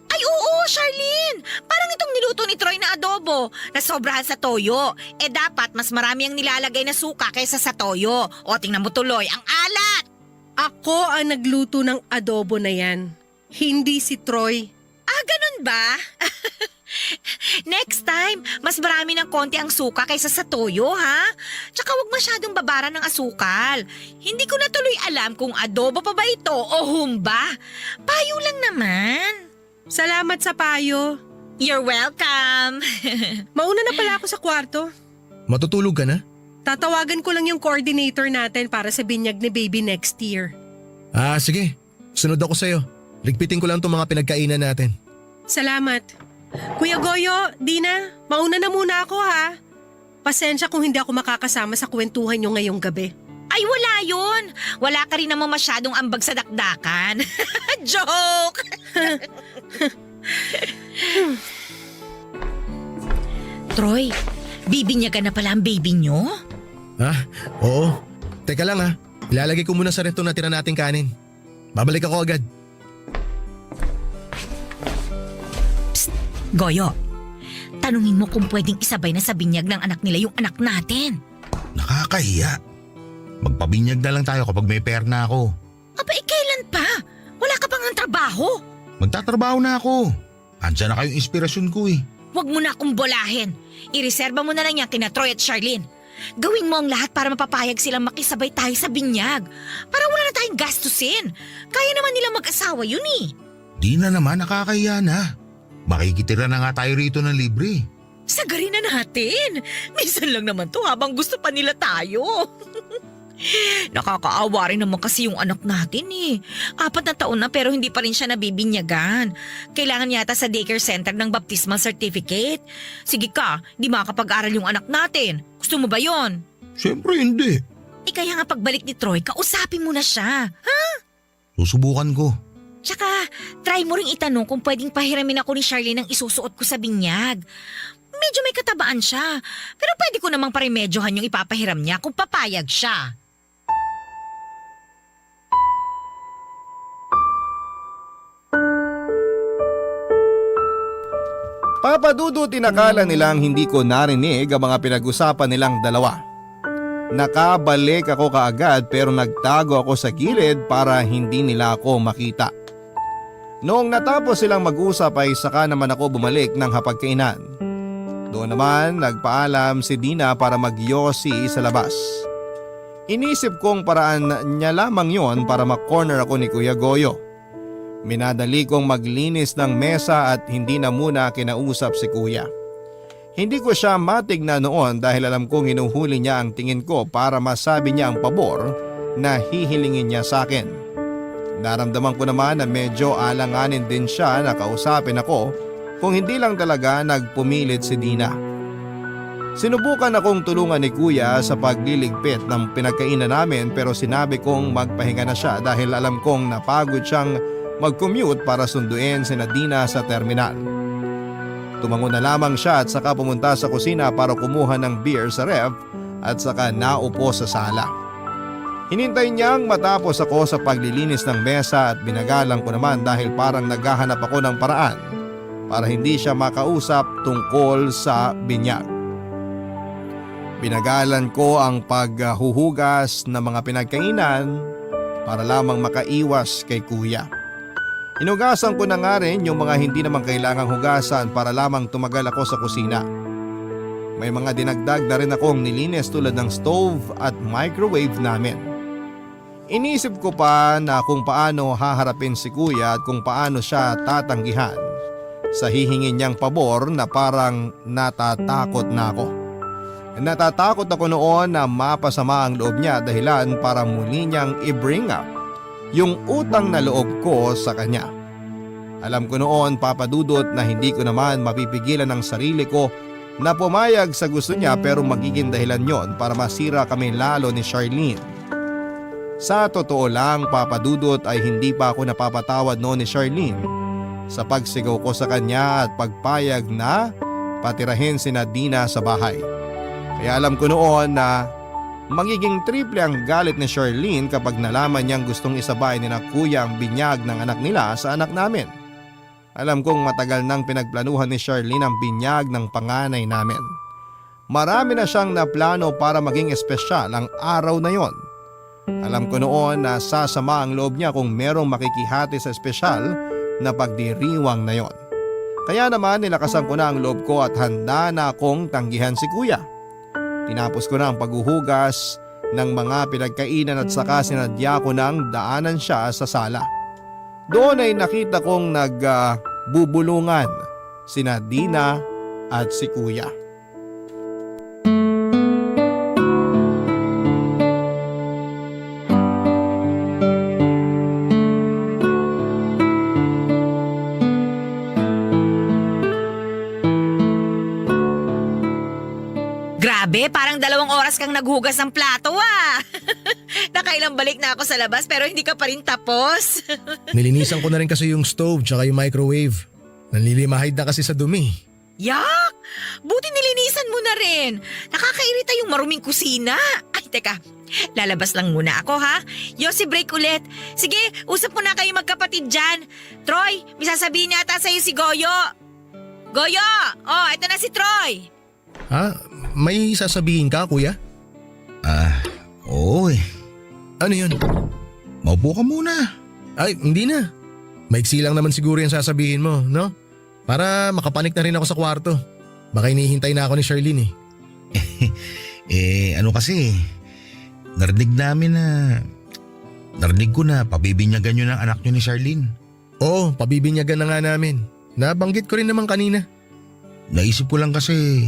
Ay oo, Charlene! Parang itong niluto ni Troy na adobo na sobrahan sa toyo. Dapat mas marami ang nilalagay na suka kaysa sa toyo. O tingnan mo tuloy, ang alat! Ako ang nagluto ng adobo na yan. Hindi si Troy. Ganun ba? Next time, mas marami ng konti ang suka kaysa sa toyo, ha? Tsaka wag masyadong babaran ng asukal. Hindi ko na tuloy alam kung adobo pa ba ito o humba. Payo lang naman. Salamat sa payo. You're welcome. Mauna na pala ako sa kwarto. Matutulog ka na? Tatawagan ko lang yung coordinator natin para sa binyag ni baby next year. Sige. Sunod ako sa'yo. Ligpitin ko lang itong mga pinagkainan natin. Salamat. Kuya Goyo, Dina, mauna na muna ako ha. Pasensya kung hindi ako makakasama sa kwentuhan nyo ngayong gabi. Ay wala yun. Wala ka rin naman masyadong ambag sa dakdakan. Joke! Troy, bibinyagan na pala ang baby nyo? Oo. Teka lang ha. Ilalagay ko muna sa ref na tira nating kanin. Babalik ako agad. Goyo, tanungin mo kung pwedeng isabay na sa binyag ng anak nila yung anak natin. Nakakahiya. Magpabinyag na lang tayo kapag may pera na ako. Kailan pa? Wala ka pang ang trabaho. Magtatrabaho na ako. Andiyan na kayong inspirasyon ko eh. Huwag mo na akong bolahin. Ireserba mo na lang yan kina Troy at Charlene. Gawin mo ang lahat para mapapayag silang makisabay tayo sa binyag. Para wala na tayong gastusin. Kaya naman nila mag-asawa yun eh. Di na naman, nakakahiya na. Makikitira na nga tayo rito ng libre. Sagarin na natin. Minsan lang naman to habang gusto pa nila tayo. Nakakaawa rin naman kasi yung anak natin eh. 4 na taon na pero hindi pa rin siya nabibinyagan. Kailangan yata sa daycare center ng baptismal certificate. Sige ka, di makakapag-aral yung anak natin. Gusto mo ba yon? Siyempre hindi. Kaya nga pagbalik ni Troy, kausapin mo na siya. Ha? Susubukan ko. Tsaka, try mo ring itanong kung pwedeng pahiramin ako ni Charlene ang isusuot ko sa binyag. Medyo may katabaan siya. Pero pwede ko namang paremedyohan yung ipapahiram niya kung papayag siya. Papadudo tinakala nilang hindi ko narinig ang mga pinag-usapan nilang dalawa. Nakabalik ako kaagad pero nagtago ako sa gilid para hindi nila ako makita. Noong natapos silang mag-usap ay saka naman ako bumalik ng hapagkainan. Doon naman nagpaalam si Dina para magyosi sa labas. Inisip kong paraan niya lamang yon para makorner ako ni Kuya Goyo. Minadali kong maglinis ng mesa at hindi na muna kinausap si Kuya. Hindi ko siya matignan noon dahil alam kong hinuhuli niya ang tingin ko para masabi niya ang pabor na hihilingin niya sa akin. Naramdaman ko naman na medyo alanganin din siya na kausapin ako kung hindi lang talaga nagpumilit si Dina. Sinubukan akong tulungan ni Kuya sa pagliligpit ng pinagkainan namin pero sinabi kong magpahinga na siya dahil alam kong napagod siyang mag-commute para sunduin si Dina sa terminal. Tumango na lamang siya at saka pumunta sa kusina para kumuha ng beer sa ref at saka naupo sa sala. Hinintay niyang matapos ako sa paglilinis ng mesa at binagalang ko naman dahil parang naghahanap ako ng paraan para hindi siya makausap tungkol sa binyag. Binagalan ko ang paghuhugas ng mga pinagkainan para lamang makaiwas kay Kuya. Hinugasan ko na nga rin yung mga hindi naman kailangang hugasan para lamang tumagal ako sa kusina. May mga dinagdag na rin akong nilinis tulad ng stove at microwave namin. Inisip ko pa na kung paano haharapin si Kuya at kung paano siya tatanggihan sa hihingin niyang pabor na parang natatakot na ako. Natatakot ako noon na mapasama ang loob niya dahilan para muli niyang i-bring up yung utang na loob ko sa kanya. Alam ko noon, Papa Dudut, na hindi ko naman mapipigilan ang sarili ko na pumayag sa gusto niya, pero magiging dahilan yon para masira kami lalo ni Charlene. Sa totoo lang, Papa Dudut, ay hindi pa ako napapatawad noon ni Charlene sa pagsigaw ko sa kanya at pagpayag na patirahin si Dina sa bahay. Kaya alam ko noon na magiging triple ang galit ni Charlene kapag nalaman niyang gustong isabay ni na kuya ang binyag ng anak nila sa anak namin. Alam kong matagal nang pinagplanuhan ni Charlene ang binyag ng panganay namin. Marami na siyang naplano para maging espesyal ang araw na yon. Alam ko noon na sasama ang loob niya kung merong makikihati sa espesyal na pagdiriwang na yon. Kaya naman nilakasan ko na ang loob ko at handa na akong tanggihan si kuya. Tinapos ko na ang paghuhugas ng mga pinagkainan at saka sinadya ko nang daanan siya sa sala. Doon ay nakita kong nagbubulungan sina Dina at si kuya. Grabe, parang 2 oras kang naghugas ng plato Nakailang balik na ako sa labas pero hindi ka pa rin tapos. Nilinisan ko na rin kasi yung stove tsaka yung microwave. Nanlilimahid na kasi sa dumi. Yak! Buti nilinisan mo na rin. Nakakairita yung maruming kusina. Ay, teka. Lalabas lang muna ako ha. Yossi, break ulit. Sige, usap mo na kayo magkapatid dyan. Troy, may sasabihin yata sa'yo si Goyo. Goyo! Oh, eto na si Troy. Ha? May sasabihin ka, kuya? Oo eh. Ano yun? Maupo ka muna. Ay, hindi na. Maiksi lang naman siguro yung sasabihin mo, no? Para makapanik na rin ako sa kwarto. Baka hinihintay na ako ni Charlene Ano kasi, narinig ko na pabibinyagan nyo ng anak nyo ni Charlene. Oo, pabibinyagan na nga namin. Nabanggit ko rin naman kanina. Naisip ko lang kasi,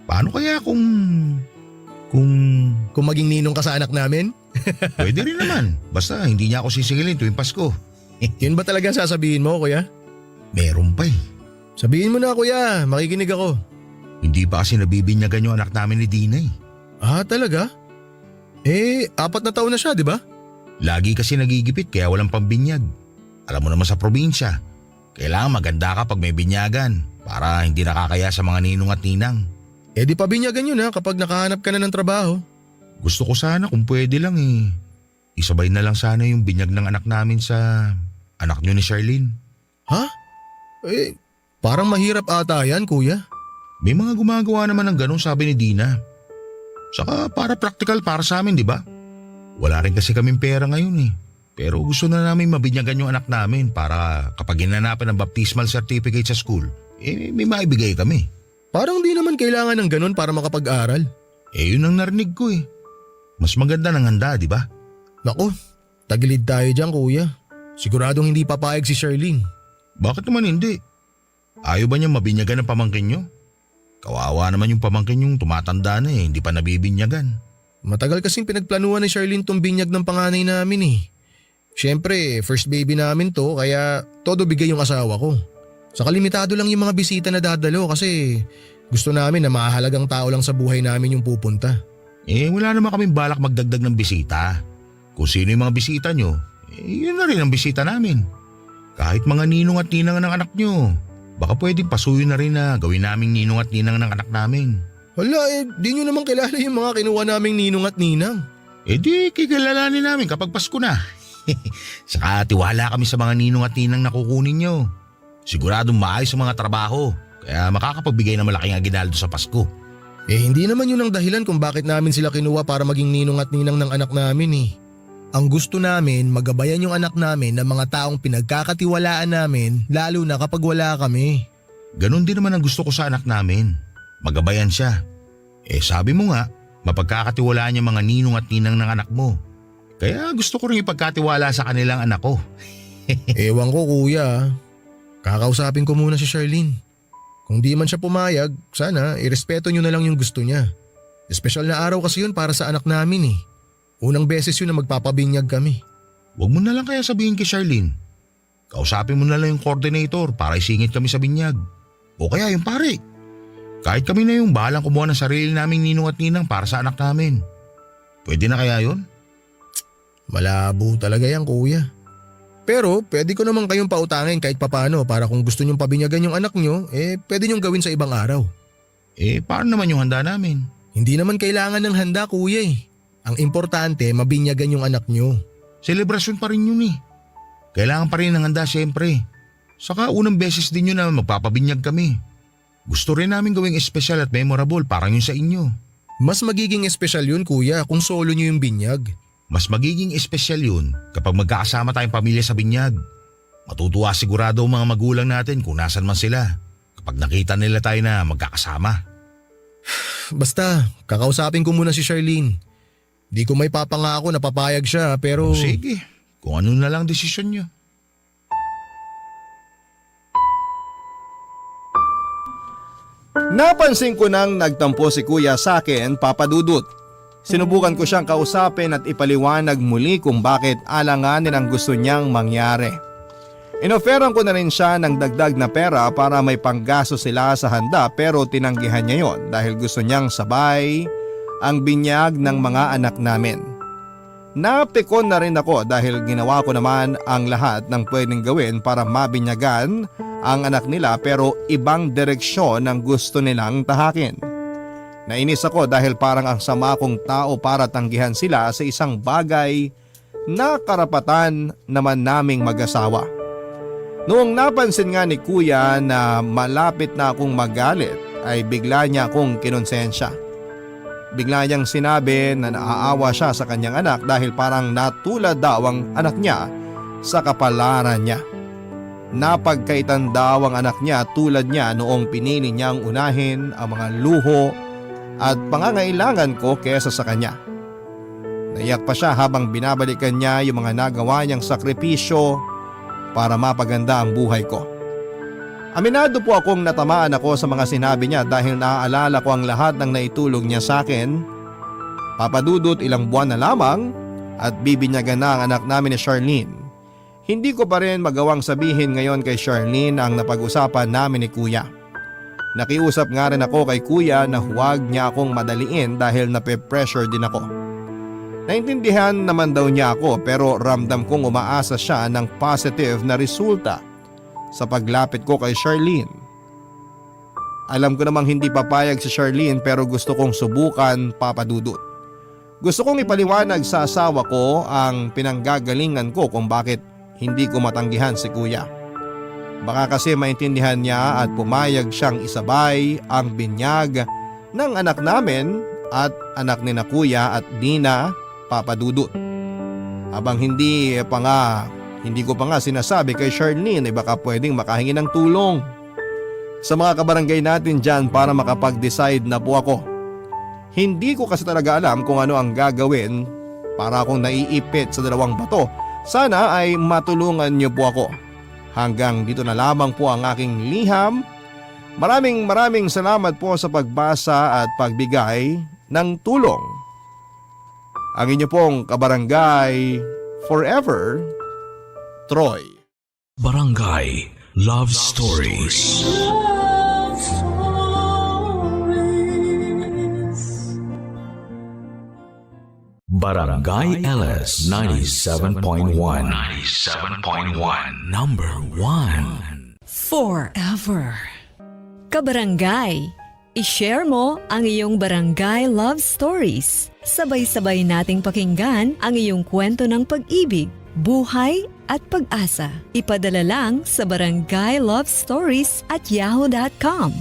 paano kaya kung Kung maging ninong ka sa anak namin? pwede rin naman. Basta hindi niya ako sisingilin tuwing Pasko. Yun ba talaga sasabihin mo, kuya? Meron pa eh. Sabihin mo na, kuya. Makikinig ako. Hindi pa kasi nabibinyagan yung anak namin ni Dina eh. Ah, talaga? 4 na taon na siya, di ba? Lagi kasi nagigipit kaya walang pambinyag. Alam mo naman sa probinsya, kailangan maganda ka pag may binyagan para hindi nakakaya sa mga ninong at ninang. Di pabinyagan yun kapag nakahanap ka na ng trabaho. Gusto ko sana kung pwede lang eh. Isabay na lang sana yung binyag ng anak namin sa anak nyo ni Charlene. Ha? Parang mahirap ata yan, kuya. May mga gumagawa naman ng ganun, sabi ni Dina. Saka para practical para sa amin, di ba? Wala rin kasi kaming pera ngayon eh. Pero gusto na namin mabinyagan yung anak namin para kapag hinanapan ng baptismal certificate sa school, may maibigay kami. Parang di naman kailangan ng ganun para makapag-aral. Yun ang narinig ko eh. Mas maganda ng handa, di ba? Naku, tagilid tayo dyan, kuya. Siguradong hindi papayag si Charlene. Bakit naman hindi? Ayaw ba niya mabinyagan ng pamangkin nyo? Kawawa naman yung pamangkin yung tumatanda na hindi pa nabibinyagan. Matagal kasing pinagplanuhan ni Charlene tong binyag ng panganay namin eh. Siyempre, first baby namin to kaya todo bigay yung asawa ko. Saka limitado lang yung mga bisita na dadalo kasi gusto namin na mahalagang tao lang sa buhay namin yung pupunta. Wala naman kaming balak magdagdag ng bisita. Kung sino yung mga bisita nyo, yun na rin ang bisita namin. Kahit mga ninong at ninang ng anak nyo, baka pwedeng pasuyo na rin na gawin naming ninong at ninang ng anak namin. Wala di nyo naman kilala yung mga kinuha naming ninong at ninang. Di kikilalanin namin kapag Pasko na. Saka tiwala kami sa mga ninong at ninang na kukunin nyo. Siguradong maayos ang mga trabaho, kaya makakapagbigay ng malaking aginaldo sa Pasko. Hindi naman yun ang dahilan kung bakit namin sila kinuha para maging ninong at ninang ng anak namin eh. Ang gusto namin, magabayan yung anak namin ng mga taong pinagkakatiwalaan namin lalo na kapag wala kami. Ganon din naman ang gusto ko sa anak namin. Magabayan siya. Sabi mo nga, mapagkakatiwalaan yung mga ninong at ninang ng anak mo. Kaya gusto ko rin ipagkatiwala sa kanilang anak ko. Ewan ko kuya. Kakausapin ko muna si Charlene. Kung di man siya pumayag, sana irespeto nyo na lang yung gusto niya. Espesyal na araw kasi yun para sa anak namin eh. Unang beses yun na magpapabinyag kami. Huwag mo na lang kaya sabihin kay Charlene. Kausapin mo na lang yung coordinator para isingit kami sa binyag. O kaya yung pare. Kahit kami na yung bahalang kumuha ng sarili naming ninong at ninang para sa anak namin. Pwede na kaya yun? Malabo talaga yan, kuya. Pero pwede ko naman kayong pautangin kahit papano para kung gusto nyong pabinyagan yung anak nyo, pwede nyong gawin sa ibang araw. Paano naman yung handa namin? Hindi naman kailangan ng handa, kuya eh. Ang importante, mabinyagan yung anak nyo. Selebrasyon pa rin yun eh. Kailangan pa rin ng handa siyempre. Saka unang beses din yun na magpapabinyag kami. Gusto rin namin gawing espesyal at memorable parang yun sa inyo. Mas magiging espesyal yun, kuya, kung solo nyo yung binyag. Mas magiging espesyal yun kapag magkakasama tayong pamilya sa binyag. Matutuwa sigurado ang mga magulang natin kung nasan man sila kapag nakita nila tayo na magkakasama. Basta, kakausapin ko muna si Charlene. Di ko may papangako na papayag siya pero… Sige, kung ano na lang desisyon nyo. Napansin ko nang nagtampo si kuya sa akin, Papa Dudut. Sinubukan ko siyang kausapin at ipaliwanag muli kung bakit alanganin ang gusto niyang mangyari. Inoferan ko na rin siya ng dagdag na pera para may panggaso sila sa handa pero tinanggihan niya yon dahil gusto niyang sabay ang binyag ng mga anak namin. Napikon na rin ako dahil ginawa ko naman ang lahat ng pwedeng gawin para mabinyagan ang anak nila pero ibang direksyon ang gusto nilang tahakin. Nainis ako dahil parang ang sama kong tao para tanggihan sila sa isang bagay na karapatan naman naming mag-asawa. Noong napansin nga ni kuya na malapit na akong magalit ay bigla niya akong kinonsensya. Bigla niyang sinabi na naaawa siya sa kanyang anak dahil parang natulad daw ang anak niya sa kapalaran niya. Napagkaitan daw ang anak niya tulad niya noong pinili niyang unahin ang mga luho at pangangailangan ko kesa sa kanya. Naiyak pa siya habang binabalikan niya yung mga nagawa niyang sakripisyo para mapaganda ang buhay ko. Aminado po akong natamaan ako sa mga sinabi niya dahil naaalala ko ang lahat ng naitulong niya sa akin. Papadudot ilang buwan na lamang at bibinyagan na ang anak namin ni Charlene. Hindi ko pa rin magawang sabihin ngayon kay Charlene ang napag-usapan namin ni kuya. Nakiusap nga rin ako kay kuya na huwag niya akong madaliin dahil nape-pressure din ako. Naintindihan naman daw niya ako pero ramdam kong umaasa siya ng positive na resulta sa paglapit ko kay Charlene. Alam ko namang hindi papayag si Charlene pero gusto kong subukan, Papa Dudut. Gusto kong ipaliwanag sa asawa ko ang pinanggagalingan ko kung bakit hindi ko matanggihan si kuya. Baka kasi maintindihan niya at pumayag siyang isabay ang binyag ng anak namin at anak ni na kuya at Dina, Papa Dudut. Habang hindi ko pa nga sinasabi kay Charlene baka pwedeng makahingi ng tulong sa mga kabarangay natin dyan para makapag-decide na po ako. Hindi ko kasi talaga alam kung ano ang gagawin para akong naiipit sa dalawang bato. Sana ay matulungan niyo po ako. Hanggang dito na lamang po ang aking liham. Maraming salamat po sa pagbasa at pagbigay ng tulong. Ang inyo pong kabarangay forever, Troy. Barangay Love Stories. Barangay LS 97.1 Number 1 Forever. Kabarangay, i-share mo ang iyong barangay love stories. Sabay-sabay nating pakinggan ang iyong kwento ng pag-ibig, buhay at pag-asa. Ipadala lang sa barangaylovestories@yahoo.com.